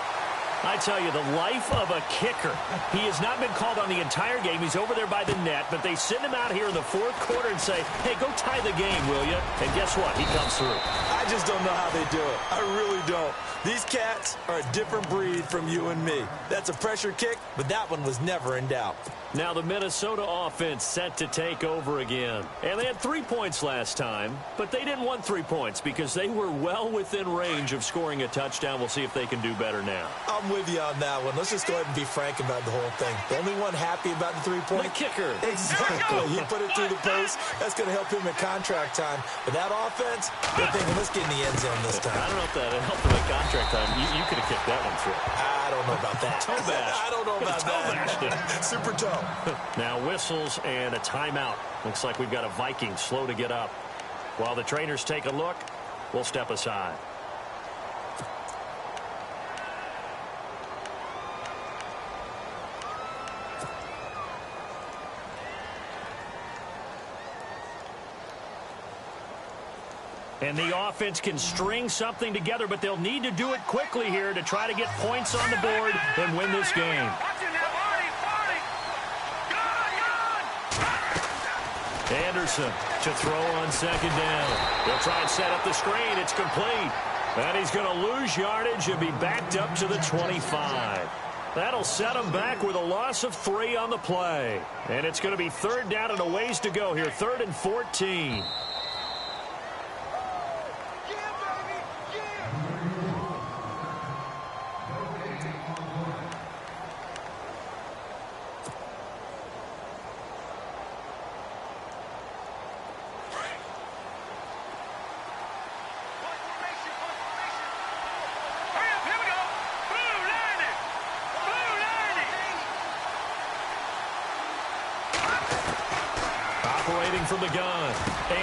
I tell you, the life of a kicker. He has not been called on the entire game. He's over there by the net, but they send him out here in the 4th quarter and say, hey, go tie the game, will you? And guess what? He comes through. I just don't know how they do it. I really don't. These cats are a different breed from you and me. That's a pressure kick, but that one was never in doubt. Now the Minnesota offense set to take over again. And they had 3 points last time, but they didn't want 3 points because they were well within range of scoring a touchdown. We'll see if they can do better now. I'm with you on that one. Let's just go ahead and be frank about the whole thing. The only one happy about the 3-point? The kicker. Exactly. He put it through the post. That's going to help him in contract time. But that offense, they're thinking, let's get in the end zone this time. I don't know if that helped him in contract time. You could have kicked that one through. I don't know about that. Toe bash. I don't know about that. Super toe. Now whistles and a timeout. Looks like we've got a Viking slow to get up. While the trainers take a look, we'll step aside. And the offense can string something together, but they'll need to do it quickly here to try to get points on the board and win this game. Anderson to throw on second down. He'll try and set up the screen. It's complete. And he's going to lose yardage and be backed up to the 25. That'll set him back with a loss of 3 on the play. And it's going to be third down and a ways to go here. 3rd and 14. Operating from the gun,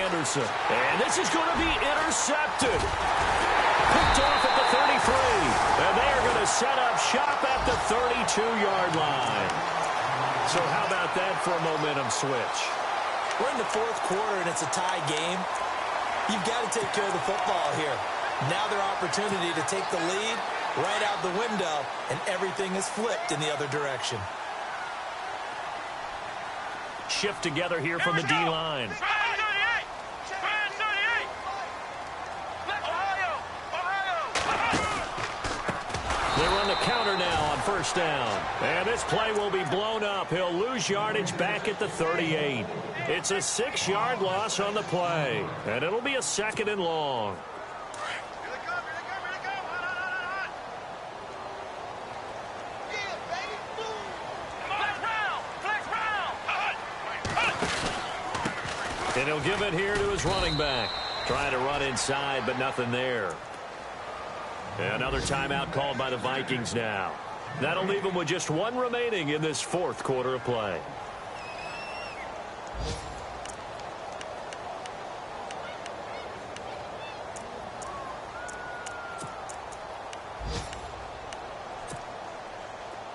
Anderson. And this is going to be intercepted. Picked off at the 33. And they are going to set up shop at the 32-yard line. So how about that for a momentum switch? We're in the 4th quarter, and it's a tie game. You've got to take care of the football here. Now their opportunity to take the lead right out the window, and everything is flipped in the other direction. Shift together here from the D-line. They run the counter now on first down. And this play will be blown up. He'll lose yardage back at the 38. It's a 6-yard loss on the play. And it'll be a 2nd and long. And he'll give it here to his running back. Trying to run inside, but nothing there. Another timeout called by the Vikings now. That'll leave them with just 1 remaining in this 4th quarter of play.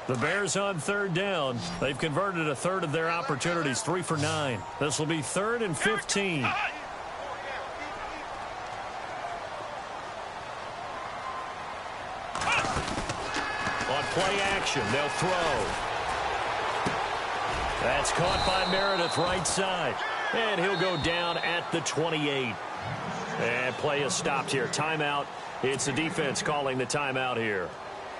The Bears on 3rd down. They've converted a 1/3 of their opportunities, 3 for 9. This will be 3rd and 15. On play action, they'll throw. That's caught by Meredith right side. And he'll go down at the 28. And play is stopped here. Timeout. It's the defense calling the timeout here.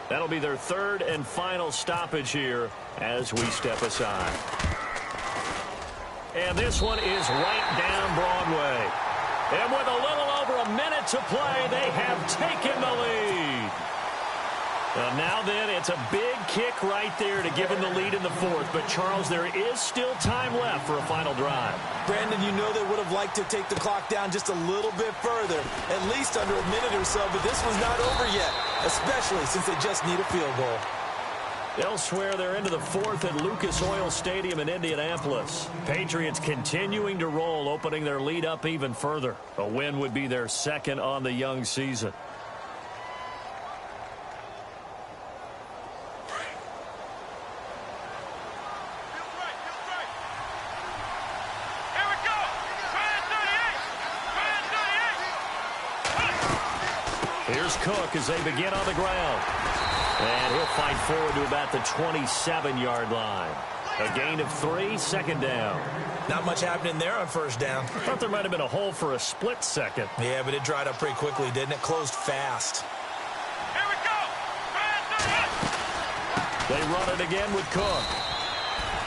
That'll be their 3rd and final stoppage here as we step aside. And this one is right down Broadway. And with a little over a minute to play, they have taken the lead. And now then, it's a big kick right there to give them the lead in the 4th. But, Charles, there is still time left for a final drive. Brandon, you know they would have liked to take the clock down just a little bit further, at least under a minute or so, but this was not over yet, especially since they just need a field goal. Elsewhere, they're into the 4th at Lucas Oil Stadium in Indianapolis. Patriots continuing to roll, opening their lead up even further. A win would be their 2nd on the young season. Here's Cook as they begin on the ground. And he'll fight forward to about the 27-yard line. A gain of 3, 2nd down. Not much happening there on first down. Thought there might have been a hole for a split second. Yeah, but it dried up pretty quickly, didn't it? Closed fast. Here we go. They run it again with Cook.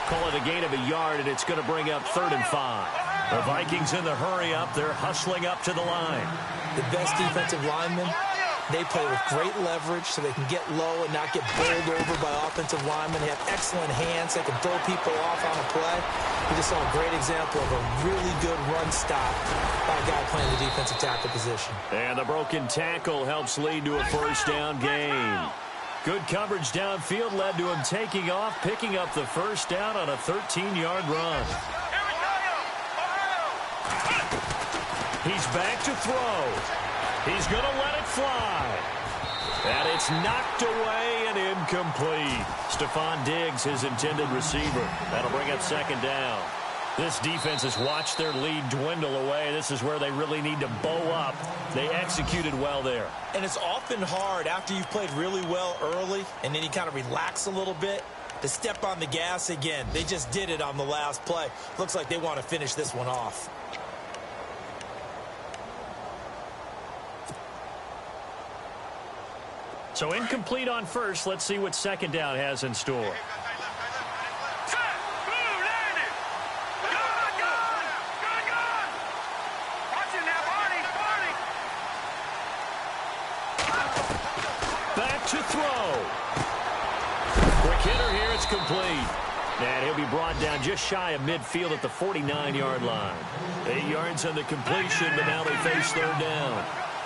Call it a gain of a yard, and it's going to bring up 3rd and 5. The Vikings in the hurry up. They're hustling up to the line. The best defensive linemen, they play with great leverage so they can get low and not get bowled over by offensive linemen. They have excellent hands. They can throw people off on a play. We just saw a great example of a really good run stop by a guy playing the defensive tackle position. And the broken tackle helps lead to a first down gain. Good coverage downfield led to him taking off, picking up the first down on a 13-yard run. He's back to throw. He's going to let it fly. And it's knocked away and incomplete. Stephon Diggs, his intended receiver. That'll bring up 2nd down. This defense has watched their lead dwindle away. This is where they really need to bow up. They executed well there. And it's often hard after you've played really well early and then you kind of relax a little bit. to step on the gas again. They just did it on the last play. Looks like they want to finish this one off. So incomplete on first. Let's see what second down has in store. Back to throw. Quick hitter here. It's complete. And he'll be brought down just shy of midfield at the 49-yard line. 8 yards on the completion, but now they face third down.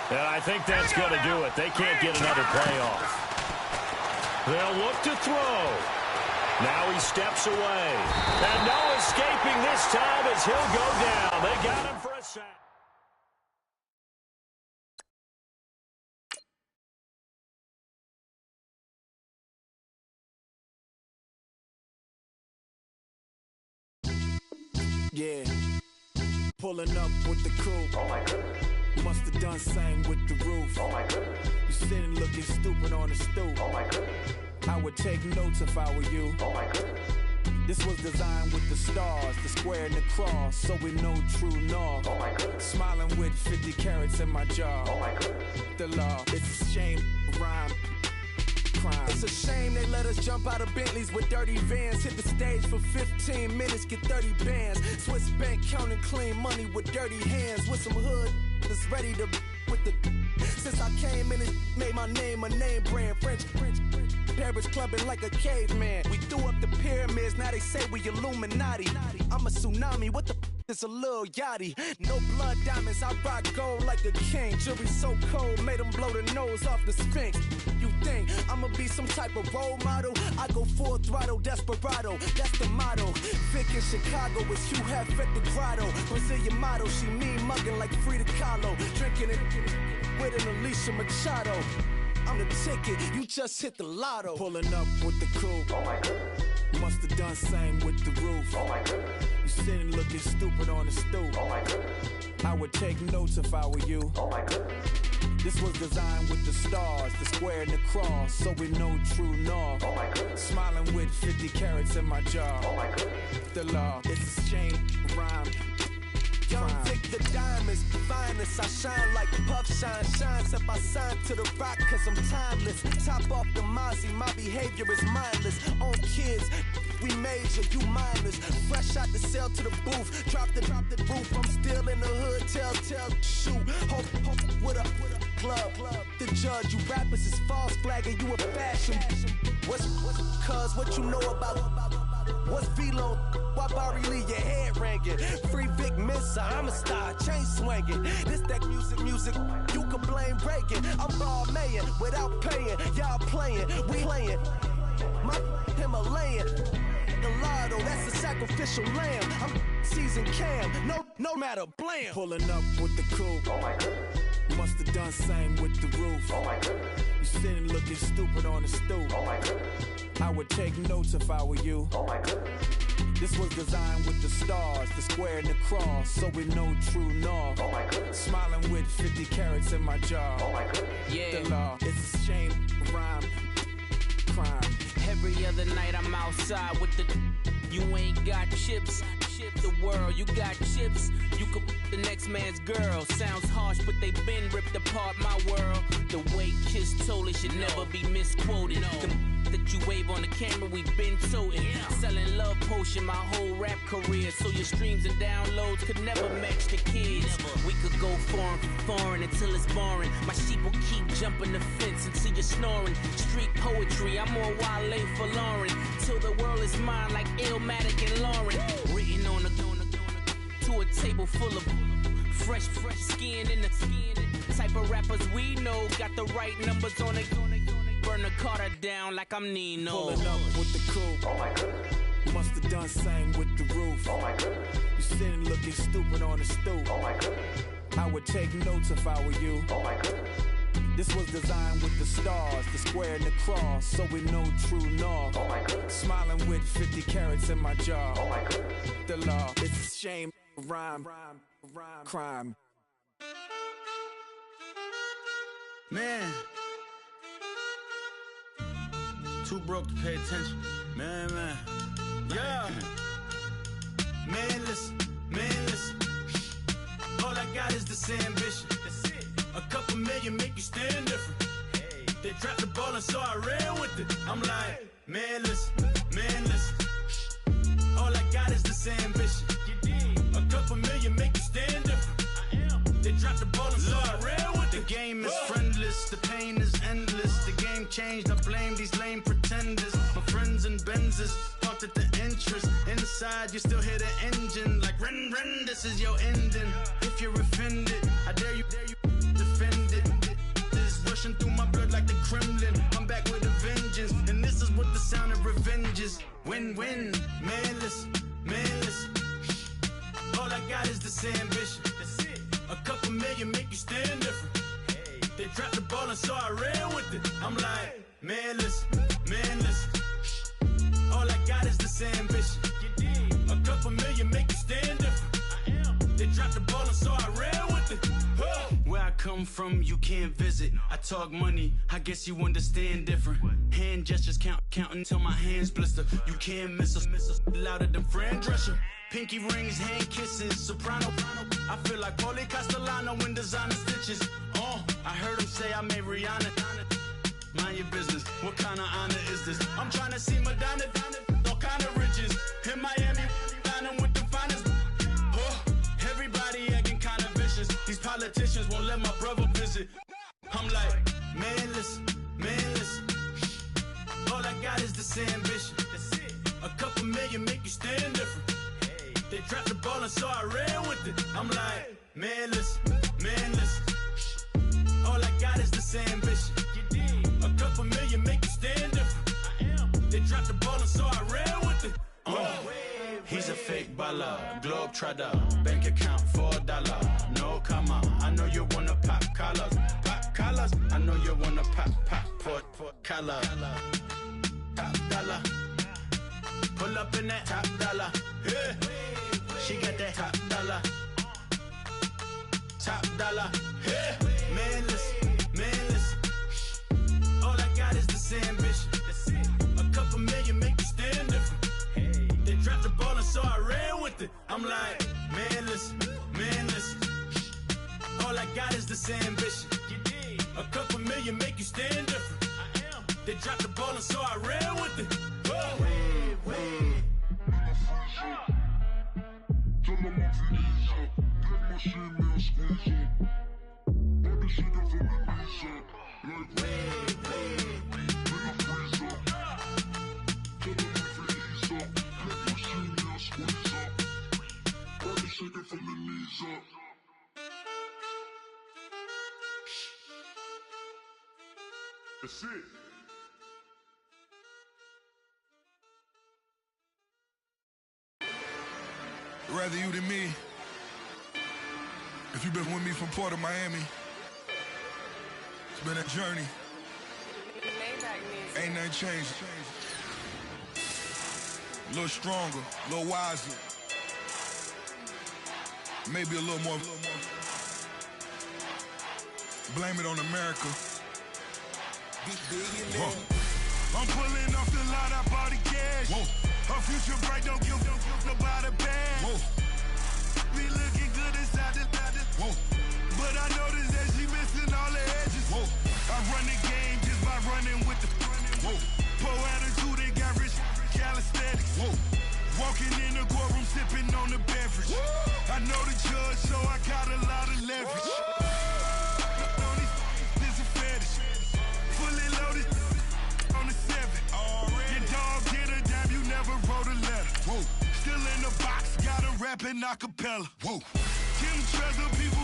And I think that's going to do it. They can't get another play off. They'll look to throw. Now he steps away. And no escaping this time as he'll go down. They got him for a sack. Yeah, pulling up with the crew. Oh my goodness. Must have done same with the roof. Oh my goodness. You sitting looking stupid on the stoop. Oh my goodness. I would take notes if I were you. Oh my goodness. This was designed with the stars, the square and the cross, so we know true north. Oh my goodness. Smiling with 50 carats in my jaw. Oh my goodness. The law, it's a shame, rhyme. Crime. It's a shame they let us jump out of Bentleys with dirty vans. Hit the stage for 15 minutes, get 30 bands. Swiss bank counting clean money with dirty hands. With some hood that's ready to with the. Since I came in, it made my name a name brand. French. Paris clubbing like a caveman. We threw up the pyramids, now they say we Illuminati. I'm a tsunami, what the it's a little yachty. No blood diamonds, I rock gold like a king. Jury so cold, made them blow the nose off the Sphinx. You think I'ma be some type of role model? I go full throttle, desperado, that's the motto. Vic in Chicago is Hugh Hef at the grotto. Brazilian model, she mean mugging like Frida Kahlo. Drinking it with an Alicia Machado. I'm the ticket, you just hit the lotto. Pulling up with the crew. Oh my goodness. Must have done same with the roof. Oh my goodness. You sitting looking stupid on the stoop. Oh my goodness. I would take notes if I were you. Oh my goodness. This was designed with the stars, the square and the cross, so we know true north. Oh my goodness. Smiling with 50 carats in my jaw. Oh my goodness. The law, it's a shame, rhyme. Young Vic the diamonds, finest. I shine like puff shine. Shines if I sign to the rock, cause I'm timeless. Top off the Mozzie, my behavior is mindless. On kids, we major, you minors. Fresh out the cell to the booth. Drop the roof, I'm still in the hood. Tell, shoot. Hope with a club. The judge, you rappers is false flagging, you a fashion. What's cuz, what you know about? What's Velo? Why Barry Lee, your head ringing? Free Vic Mensa, I'm a star, chain swinging. This that music, you can blame Reagan. I'm ball mayin' without paying. Y'all playing, we playing. My Himalayan. The lotto, that's a sacrificial lamb. I'm season cam, no matter, blam. Pulling up with the crew. Oh my goodness. Must have done same with the roof. Oh my goodness. You sitting looking stupid on the stoop. Oh my goodness. I would take notes if I were you. Oh my goodness. This was designed with the stars, the square and the cross, so we know true north. Oh my goodness. Smiling with 50 carats in my jaw. Oh my goodness. Yeah. The law, it's a shame, rhyme, crime. Every other night I'm outside with the. You ain't got chips. The world, you got chips. You could the next man's girl. Sounds harsh, but they been ripped apart my world. The way Kiss told it should never be misquoted. That you wave on the camera, we've been toting. Selling love potion my whole rap career. So your streams and downloads could never match the kids. We could go foreign until it's boring. My sheep will keep jumping the fence until you're snoring. Street poetry, I'm more Wale for Lauren. Till the world is mine like Illmatic and Lauren. Written on to a table full of fresh skin in the type of rappers we know. Got the right numbers on it. Burn the Carter down like I'm Nino. Pulling up with the crew. Oh my goodness. Must have done same with the roof. Oh my goodness. You sitting looking stupid on the stoop. Oh my goodness. I would take notes if I were you. Oh my goodness. This was designed with the stars, the square and the cross, so we know true north. Oh my goodness. Smiling with 50 carats in my jaw. Oh my goodness. The law, it's a shame, rhyme, crime. Man. Too broke to pay attention. Man. Yeah. Man, listen. All I got is this ambition. That's it. A couple million make you stand different. Hey. They dropped the ball and so I ran with it. I'm like, man, listen. All I got is this ambition. A couple million make you stand different. I am. They dropped the ball and so I ran with it. The game is friendless, the pain is endless. The game changed, I blame these lame pretenders. My friends and Benzes parked at the entrance. Inside, you still hear the engine. Like, ren, this is your ending. If you're offended, I dare you defend it. This is rushing through my blood like the Kremlin. I'm back with a vengeance, and this is what the sound of revenge is. Win-win, man, listen. All I got is this ambition. That's it. A couple million make you stand different. Hey. They dropped the ball and so I ran with it. I'm like, man, listen. All I got is this ambition. A couple million make you stand different. I am. They dropped the ball and so I ran with it. Where I come from, you can't visit. I talk money, I guess you understand different. Hand gestures counting till my hands blister. You can't miss us louder than Fran Drescher. Pinky rings, hand kisses, soprano. I feel like Paulie Castellano in designer stitches. I heard him say I made Rihanna. Mind your business, what kind of honor is this? I'm trying to see Madonna, all kind of riches. In Miami, dining with the finest. Everybody acting kind of vicious. These politicians won't let my brother visit. I'm like, man, listen. All I got is this ambition. That's it. A couple million make you stand different. Hey. They dropped the ball and so I ran with it. I'm like, man, listen. All I got is this ambition. A couple million make you stand different. I am. They dropped the ball and so I ran with it. He's a fake baller, globe trotter, bank account $4. No comma, I know you wanna pop collars. I know you wanna pop collar. Top dollar, pull up in that top dollar. Yeah. She got that top dollar. Yeah. Man, listen. All I got is this ambition. That's it. A couple million make you stand different. Hey. They dropped the ball and so I ran with it. I'm like, man, listen. All I got is this ambition. A couple million make you stand different. I am. They dropped the ball and so I ran with it. That's it. Rather you than me. If you've been with me from Port of Miami, it's been a journey. Ain't nothing changed. A little stronger, a little wiser. Maybe a little more. Blame it on America. I'm pulling off the lot, I bought the cash. Whoa. Her future bright, don't give nobody bad. Whoa. Be looking good inside the whoa. But I noticed that she missing all the edges. Whoa. I run the game just by running with the whoa. Poor attitude, they got rich calisthenics. Whoa. Walking in the courtroom, sipping on the beverage. Whoa. I know the judge, so I got a lot of leverage. This a fetish. Fully loaded on the 7. Your dog did a damn, you never wrote a letter. Whoa. Still in the box, got a rapping acapella. Whoa. Kim Treasure, people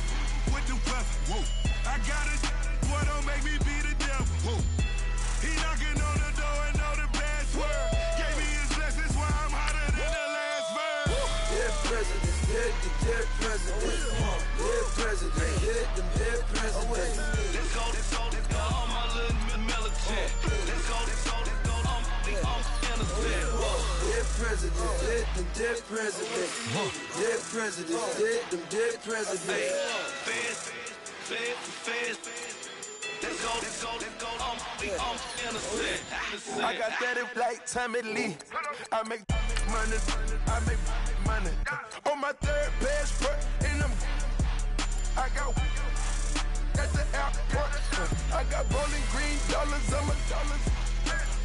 with the weather. Whoa. I got it, boy, don't make me be the devil. Whoa. He knocking on the door and know the password. Gave me his blessings while I'm hotter than the last verse. Dead president, dead president. Dead president, dead president. Let's go, all my little militant. Let's go, I'm innocent. Dead president, dead president. Dead president, dead president. Feds. Let's I got that it like Tommy Lee. I make money. On my third passport, and I got at the airport. I got bowling green dollars on my dollars.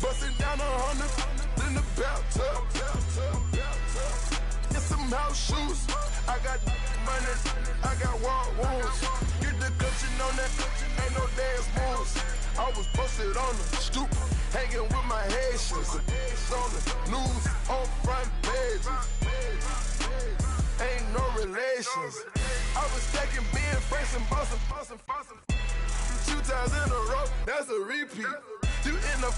Busting down 100 in the bathtub. Get some house shoes. I got money. I got war wounds. Get the clutching on that. Ain't no dance moves. I was posted on the stoop, hanging with my Haitians. On the news, on front pages. Ain't no relations. I was stacking being fresh and bustin'. 2 times in a row, that's a repeat. You end up,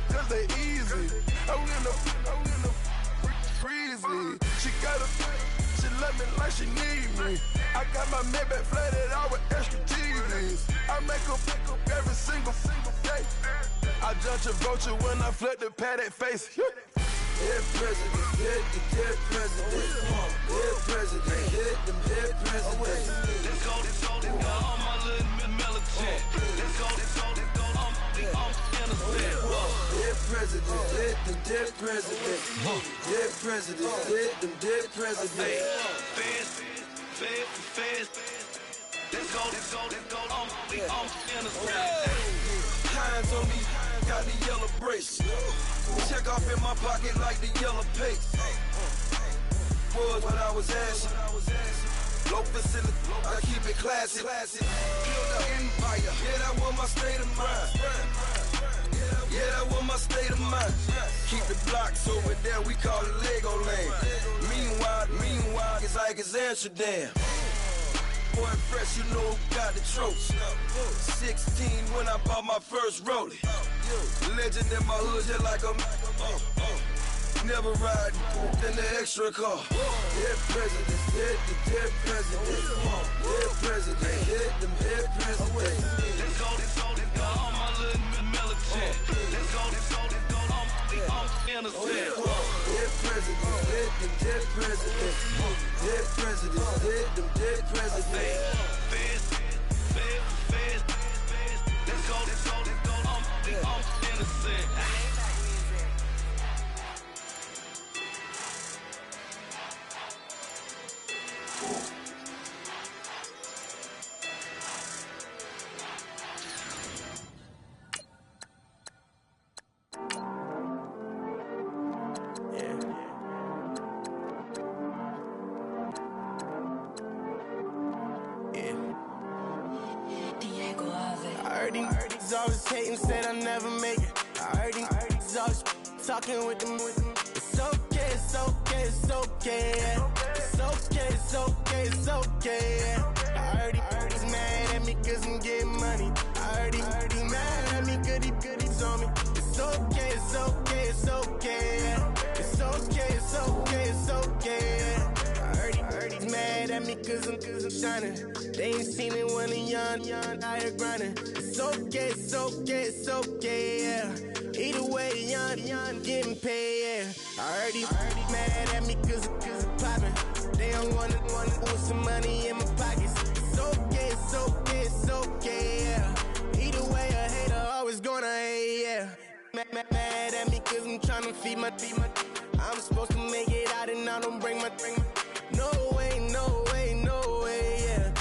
cause they easy. I'm in the freezy. She love me like she need me. I got my Maybach flooded out with extra TVs. I make up every single day. I judge a vulture when I flood the Paddock face. Dead president, dead president. Dead president, dead president. Let's go, all my little militant. Let's go, innocent. Dead president, dead president. Dead president, dead president. Fast. Let's go, innocent. Hands on me, got the yellow brace. Check off in my pocket like the yellow paste. Was what I was asking. Low facility, I keep it classy. Build an empire, yeah, that was my state of mind. Yeah, that was my state of mind. Keep the blocks over there, we call it Lego land. Meanwhile, it's like it's Amsterdam. Boy, fresh, you know who got the tropes. 16 when I bought my first rollie. Legend in my hood, just like a never ride in the extra car. Dead president, dead president. Dead president, dead president. Let's go, all my little militant. Let's go, innocent. Dead president, dead president. Dead president, dead president. Fast. Let's go, innocent. He's always hating, said I never make it. I heard he's always talking with them. It's okay, it's okay, it's okay. Yeah. It's okay, it's okay, it's okay. Yeah. I heard he's mad at me cause I'm getting money. I heard he's mad at me cause he's on me. It's okay, it's okay, it's okay. Yeah. It's okay, it's okay, it's okay. Yeah. I heard he's mad at me cause I'm shining. They ain't seen it when I'm young, out here grinding. It's okay, it's okay, it's okay, yeah. Either way, young, getting paid, yeah. I heard he's mad at me cause I'm poppin'. They don't wanna put some money in my pockets. It's okay, it's okay, it's okay, yeah. Either way, a hater always gonna hate, yeah. Mad at me cause I'm tryna feed my I'm supposed to make it out and I don't bring my No way, yeah.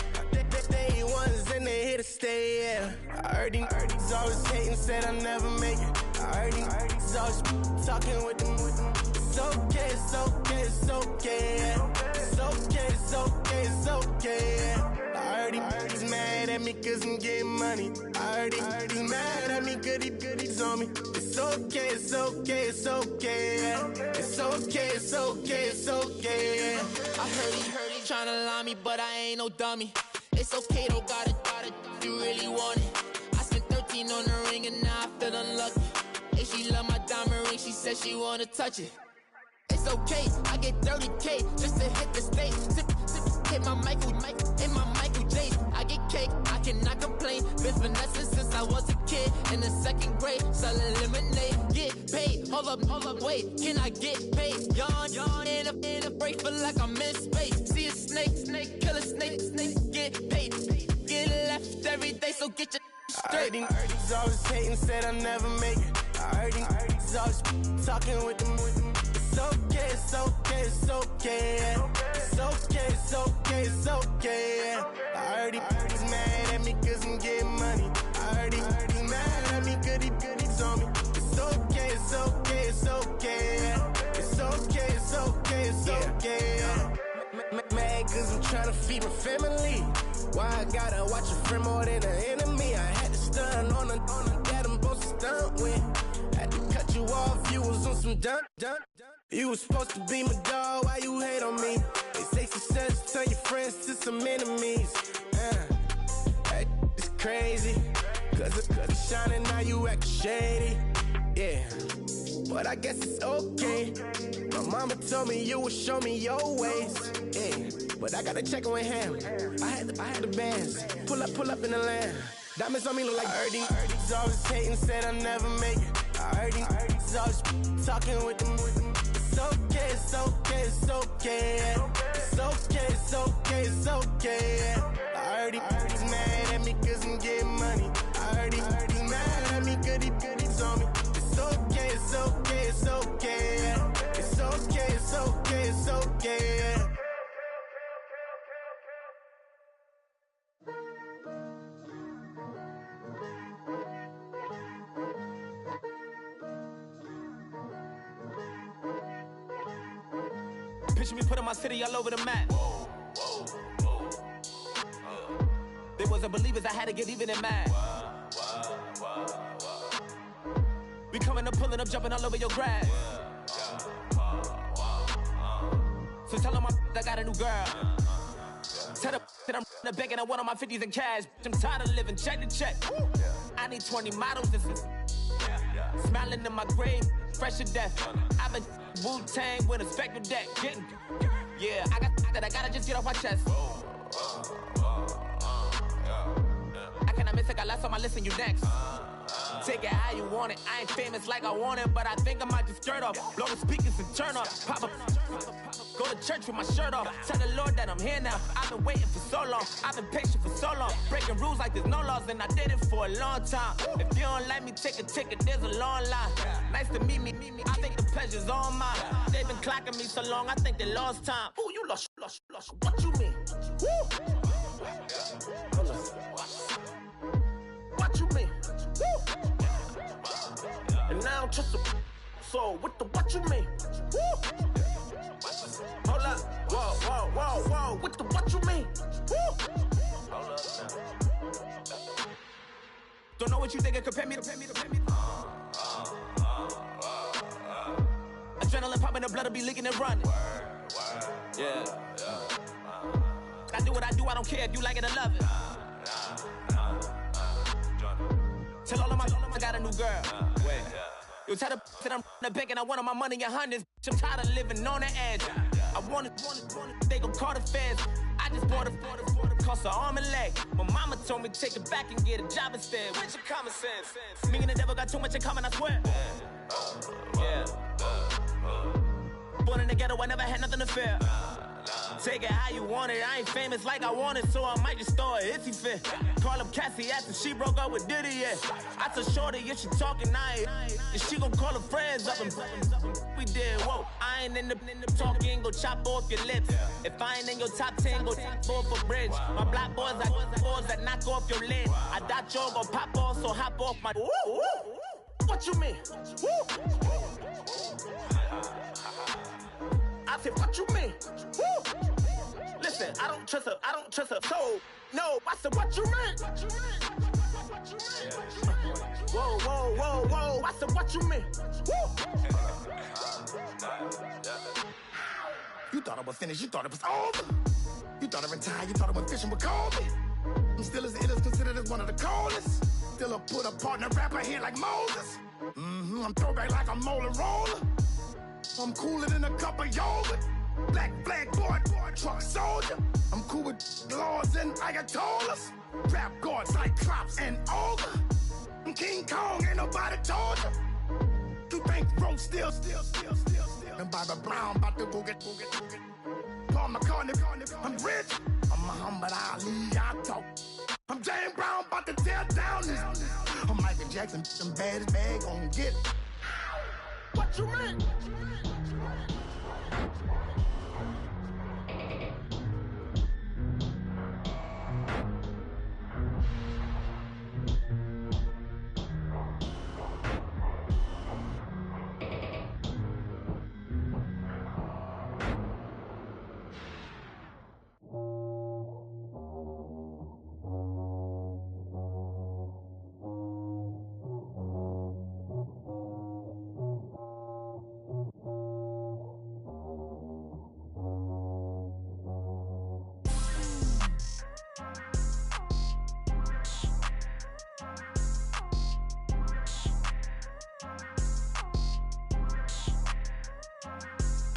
Day ones and they here to stay, yeah. I heard he's always hating, said I never make it. I heard he's always talking with them. It's okay, it's okay, it's okay, yeah. It's okay, it's okay, it's okay, yeah. I heard he's mad at me cause I'm getting money. I heard he's mad at me cause he's on me. It's okay, it's okay, it's okay, yeah. It's okay, it's okay, it's okay, yeah. I heard he tryna lie me, but I ain't no dummy. It's okay though, got it, if you really want it. I spent 13 on the ring and now I feel unlucky. And she love my diamond ring, she said she wanna touch it. It's okay, I get 30K just to hit the stage. Sip, hit my Michael, in my Michael J. I get cake, I cannot complain. Been finessing since I was a kid in the 2nd grade. Selling lemonade, get paid. Hold up, wait, can I get paid? Yawn, in a break, feel like I'm in space. See a snake, kill a snake, get paid. Get left every day, so get your heard these always hating, said I never make it. I heard these always talking with them. It's okay, it's okay, it's okay. It's okay, it's okay, it's okay. I heard he's mad at me cause I'm getting money. I heard he's mad at me cause he's on me. It's okay, it's okay, it's okay. It's okay, it's okay, it's okay. Mad cause I'm trying to feed my family. Why I gotta watch a friend more than an enemy? I had to stun on the that I'm supposed to stunt with. Had to cut you off, you was on some dun. You was supposed to be my dog, why you hate on me? They say success turn your friends to some enemies. Hey, it's crazy, cause it's shining, now you act shady. Yeah, but I guess it's okay. My mama told me you would show me your ways. Yeah, but I gotta check with him. I had the bands. Pull up in the land. Diamonds on me look like Ernie. He's always hating, said I never make it. I heard he's always talking with them. It's okay, it's okay, it's okay. It's okay, it's okay, it's okay. I heard he's mad at me cause I'm getting money. I heard he's mad at me cause he's on me. It's okay, it's okay, it's okay. It's okay, it's okay, it's okay. Picture me putting my city all over the map. They wasn't believers, I had to get even and mad. We coming up, pulling up, jumping all over your grass. So tell them I got a new girl. Tell them that I'm the bank and I want on my 50s in cash. I'm tired of living check to check. I need 20 models, this is smiling in my grave, fresh to death. I've been Wu-Tang with a spectral deck. Yeah, I got that, I gotta just get off my chest. I cannot miss it, got last on my list and you next. Take it how you want it, I ain't famous like I want it, but I think I might just skirt off. Blow the speakers and turn up, pop up. Go to church with my shirt off. Tell the Lord that I'm here now. I've been waiting for so long. I've been patient for so long. Breaking rules like there's no laws, and I did it for a long time. If you don't like me, take a ticket. There's a long line. Nice to meet me. I think the pleasure's all mine. They've been clocking me so long. I think they lost time. Ooh, you lost. What you mean? Woo. What you mean? Woo. And now I'm just a so what you mean? Woo. Hold up, whoa, what you mean? Woo. Hold up now. Don't know what you think, compare me to. Adrenaline popping, the blood will be leaking and running. Yeah. I do what I do, I don't care if you like it or love it. Tell all of my I got a new girl. Wait. You tell the that I'm the bank and I want my money in hundreds. I'm tired of living on the edge. I want it, they gon' call the feds. I just bought a cost an arm and leg. My mama told me take it back and get a job instead. Where's your common sense? Me and the devil got too much in common, I swear. Yeah. Born in the ghetto, I never had nothing to fear. Take it how you want it, I ain't famous like I want it, so I might just throw a hissy fit. Call up Cassie after she broke up with Diddy, yeah. I told Shorty if she talking, and she gon' call her friends up and we did, whoa. I ain't in the talking, go chop off your lips. If I ain't in your top 10, go top 4 for bridge. My black boys like boys that knock off your lid. I thought y'all gon' pop off, so hop off my. What you mean? I said, what you mean? Woo! Listen, I don't trust her soul. No, I said, what you mean? Whoa, I said, what you mean? Woo! You thought I was finished, you thought it was over. You thought I retired, you thought I went fishing with Kobe. I'm still as ill as considered as one of the coldest. Still a put a partner rapper here like Moses. I'm throwback like a molar roller. I'm cooler than a cup of yogurt. Black flag boy, truck soldier. I'm cool with laws and Ayatollahs. Rap god, Cyclops and Ogre. I'm King Kong, ain't nobody told you. You think Rome still. And Barbara Brown about to go get. Paul McCartney, I'm rich. I'm Muhammad Ali, I talk. I'm James Brown about to tear down this. Jackson, them baddest bag gon' get it. What you mean?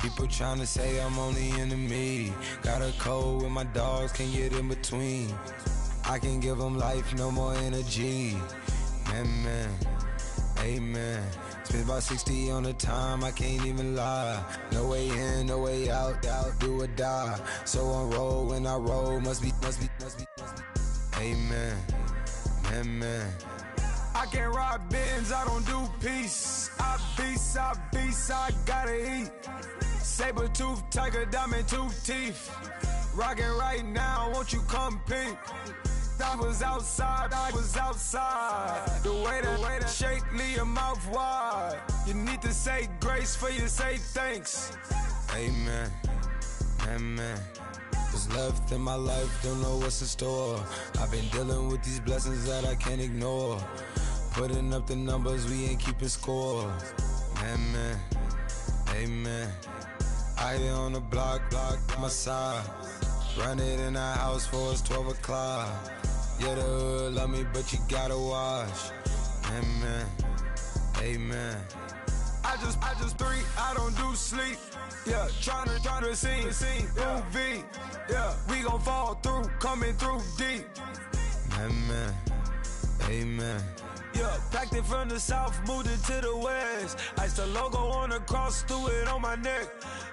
People tryna say I'm only enemy. Got a code with my dogs, can't get in between. I can give them life, no more energy. Man, amen. Spent about 60 on the time, I can't even lie. No way in, no way out, do or die. So on roll, when I roll, must be. Amen, man. I can't ride Benz, I don't do peace. I beast, I gotta eat. Saber tooth, tiger, diamond tooth teeth. Rockin' right now, won't you come peep? I was outside. The way that shake, leave your mouth wide. You need to say grace for you say thanks. Amen, amen. What's left in my life, don't know what's in store. I've been dealing with these blessings that I can't ignore. Putting up the numbers, we ain't keeping score. Amen, amen. I here on the block, my side. Run it in the house for us 12 o'clock. Yeah, the hood love me, but you gotta watch. Amen, amen. I just three, I don't do sleep. Yeah, tryna see, UV. Yeah, we gon' fall through, coming through deep. Amen, amen. Yeah, packed it from the south, moved it to the west. Iced the logo on the cross, threw it on my neck.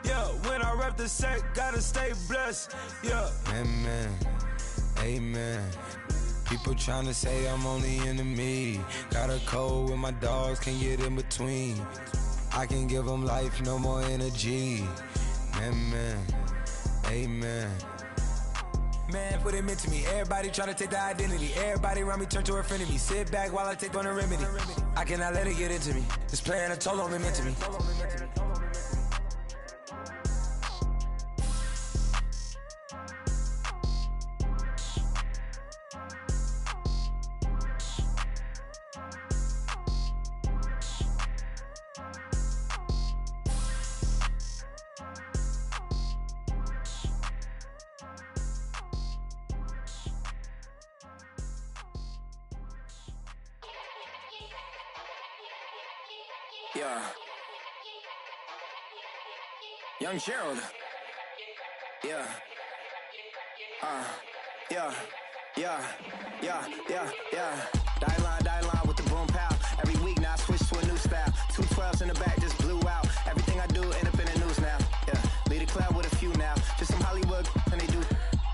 Yeah, when I rep the set, gotta stay blessed. Yeah, amen, amen. People tryna say I'm only enemy. Got a code with my dogs, can't get in between. I can give them life, no more energy. Amen, amen. Man, what it meant to me. Everybody tryna take the identity. Everybody around me turn to a friend of me. Sit back while I take on a remedy. I cannot let it get into me. It's playing a toll on me, meant to me. Yeah. Young Gerald. Yeah. Die line with the boom pow. Every week now I switch to a new style. 212s in the back just blew out. Everything I do end up in the news now. Yeah. Lead a club with a few now. Just some Hollywood and they do.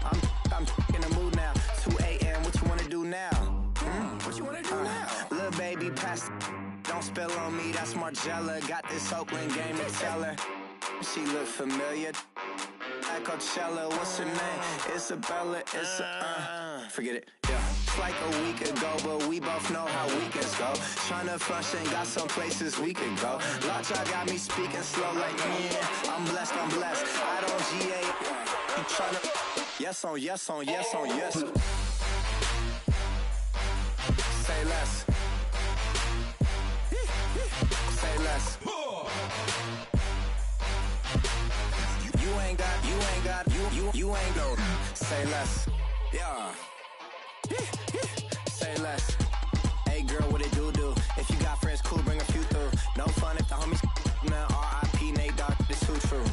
I'm in the mood now. 2 a.m. What you wanna do now? What you wanna do now? Little baby pass. Don't spill on me, that's Margella. Got this Oakland game to tell her. She look familiar. At Coachella, what's her name? Isabella, forget it, yeah. It's like a week ago, but we both know how weekends go. Tryna function, got some places we could go. Lot y'all got me speaking slow like, yeah, I'm blessed. I don't GA. You tryna, yes on yes. Say less. Say less. You ain't no. Say less. Yeah. Say less. Hey girl, what it do? If you got friends, cool, bring a few through. No fun if the homies now R.I.P. Nate Dogg, it's too true.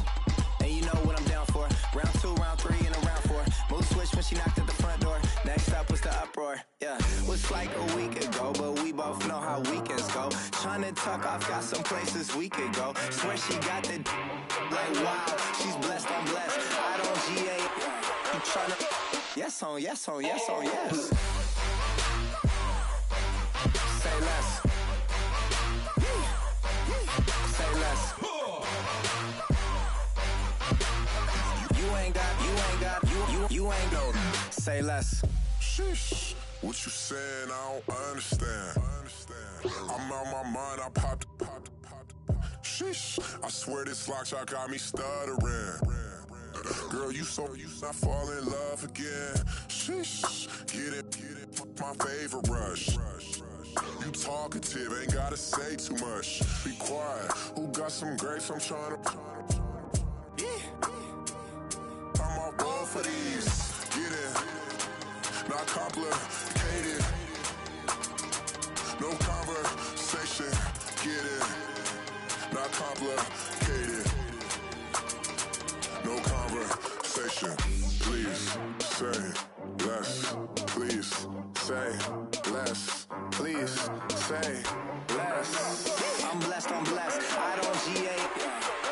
And you know what I'm down for. Round 2, round 3, and a round 4. Mood switch when she knocked at the front door. Next up was the uproar. Yeah, was like a week ago, but we both know how weekends go. Tryna tuck off, got some places we could go. Swear she got the like wow, she's blessed, I'm blessed. I don't GA. You tryna yes on yes. Say less. Say less. You ain't go. Say less. Sheesh. What you saying? I don't understand. I'm out my mind. I popped. Sheesh. I swear this lock shot got me stuttering. Girl, you not fall in love again. Sheesh. Get it. My favorite rush. You talkative, ain't gotta say too much. Be quiet. Who got some grapes? I'm trying to. I'm all roll for these. Get it. Not complicated. No conversation. Get it. Not complicated. No conversation. Please say less. Please say less. Please say less. I'm blessed. I don't GA.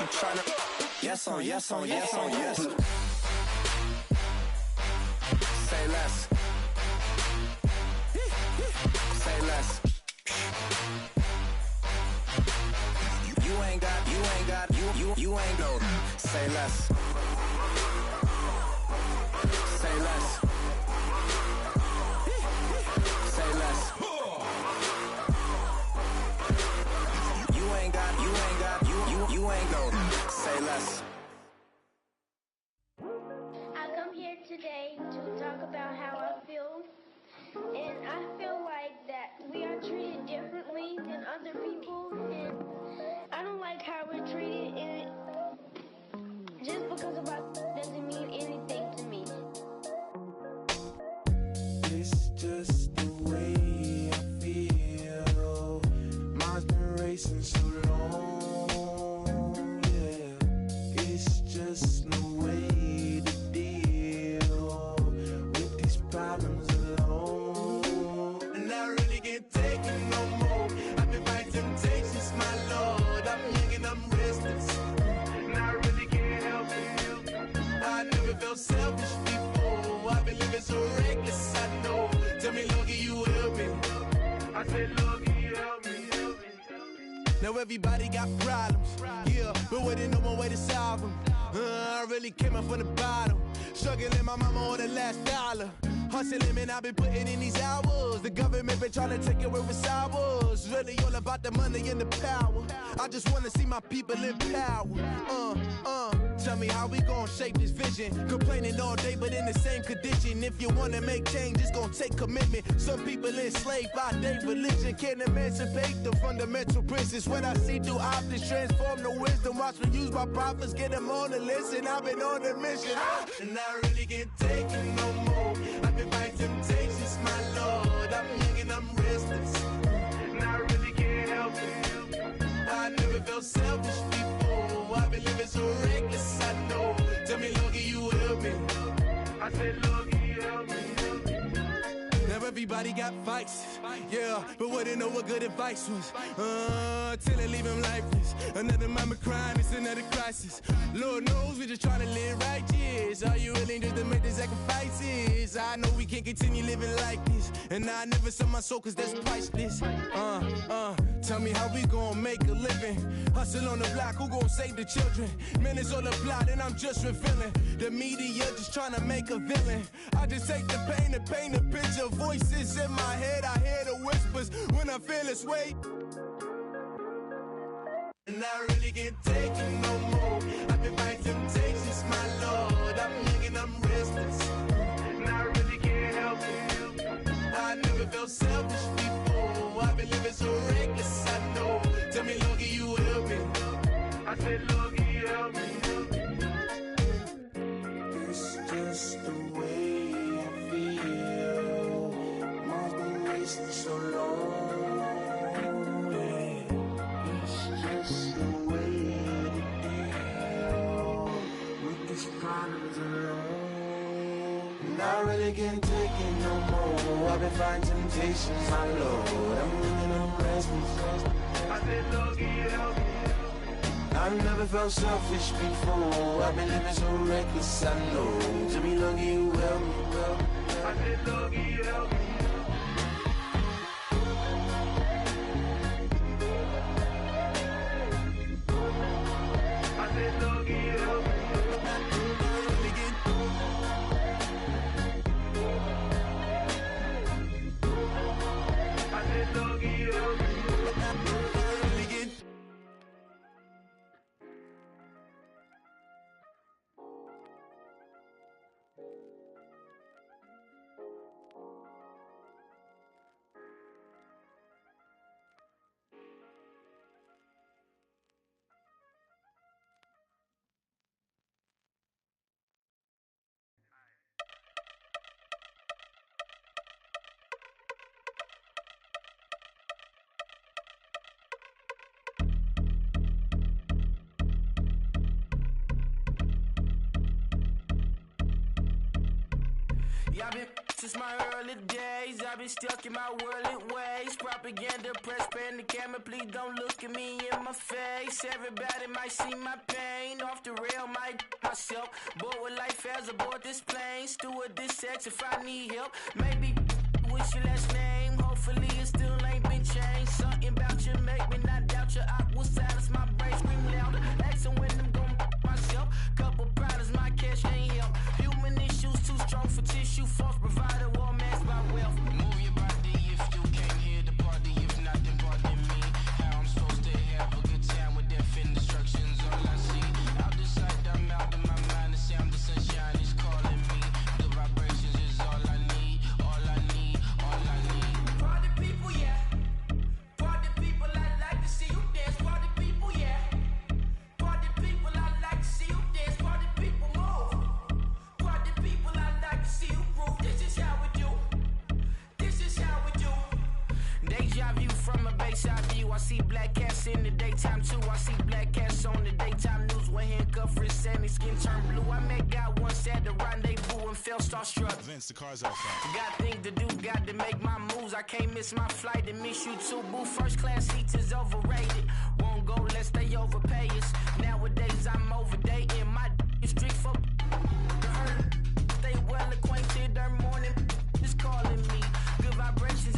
You tryna. Yes on yes. Say less. Say less. You ain't go. Say less. Say less. Say less. You ain't go. Say less. I come here today to talk about how I feel, and I feel like that we are treated differently than other people, and I don't like how we're treated, and just because of us doesn't mean anything to me. It's just the way I feel. Mine's been racing so long, yeah. It's just no way to deal with these problems alone. And I really can't take it no more. I've been fighting temptations, my Lord. I'm young and I'm restless, and I really can't help it. I never felt selfish before. I've been living so reckless, I know. Tell me, Lord, can you help me? I said, Lord, can you help me? Now everybody got problems, yeah, but waiting no one way to solve them. I really came up from the bottom, struggling my mama on the last dollar. Hustling, man, I've been putting in these hours. The government been trying to take away what's ours. Really all about the money and the power. I just wanna see my people in power. Tell me how we gon' shape this vision. Complaining all day, but in the same condition. If you wanna make change, it's gon' take commitment. Some people enslaved by their religion can't emancipate the fundamental principles. What I see through optics transform the wisdom. Watch me use my prophets, get them on the listen. I've been on a mission, and I really can't take it no more. I've been fighting temptations, my Lord. I'm young and I'm restless, and I really can't help it. I never felt selfish before. I've been living so reckless, I know. Tell me, Lord, can you help me? I said, Lord, can you help me? Now everybody got fights, yeah, but wouldn't know what good advice was. Till they leave him lifeless. Another mama crying, it's another crisis. Lord knows we just trying to live righteous. Are you willing just to make the sacrifices? I know we can't continue living like this, and I never sell my soul cause that's priceless. Tell me how we gon' make a living. Hustle on the block, who gon' save the children? Man, it's all a plot and I'm just revealing. The media just trying to make a villain. I just take the pain to paint a picture. Voices in my head, I hear the whispers when I feel this weight. And I really can't take it no more. I've been fighting temptations, my Lord. I'm young and I'm restless, and I really can't help it. I never felt selfish before. I've been living so reckless, I know. Tell me, Lord, can you help me? I said, Lord, can you help me? It's just the way I feel. Mine's been racing so long. It's the way to deal with these problems alone. And I really can't take it no more. I've been fighting temptations, my Lord. I'm living on restless. I said, Lord, can you help me? I've never felt selfish before. I've been living so reckless, I know. Tell me, Lord, can you help me? I said, Lord, can you help me? Y'all been since my early days. I've been stuck in my worldly ways. Propaganda, press, pan the camera. Please don't look at me in my face. Everybody might see my pain. Off the rail, might myself. Bored with life as aboard this plane. Steward this sex if I need help. Maybe what's your last name? Hopefully it still ain't been changed. Something about you make me not doubt your I will silence my brain. Scream louder. Asking when I'm gon' myself. Couple problems, my cash ain't help. Human issues too strong for tissue. False provider, war mask by wealth. Move your body if you came here to party. If not, then pardon me. How I'm supposed to have a good time with death and destruction's all I see. Out the sight, I'm out of my mind. The sound of sunshine is calling me. The vibrations is all I need. All I need, all I need. Party people, yeah. Party people, I like to see you dance. Party people, yeah. Party people, I like to see you dance. Party people, move. Party people, I like to see you groove. This is how we do. This is how we do. Deja view from a bayside view. I see black cats in the daytime too. I see black cats on the daytime news. When handcuffed, wrist and his skin turned blue. I met God once at the rendezvous and felt starstruck. Vince, the car's out front. Got things to do, got to make my moves. I can't miss my flight and miss you too, boo. First class seats is overrated. Won't go lest they overpay us. Nowadays I'm overdating. My is strict for the hurt. Stay well acquainted. Their morning is calling me. Good vibrations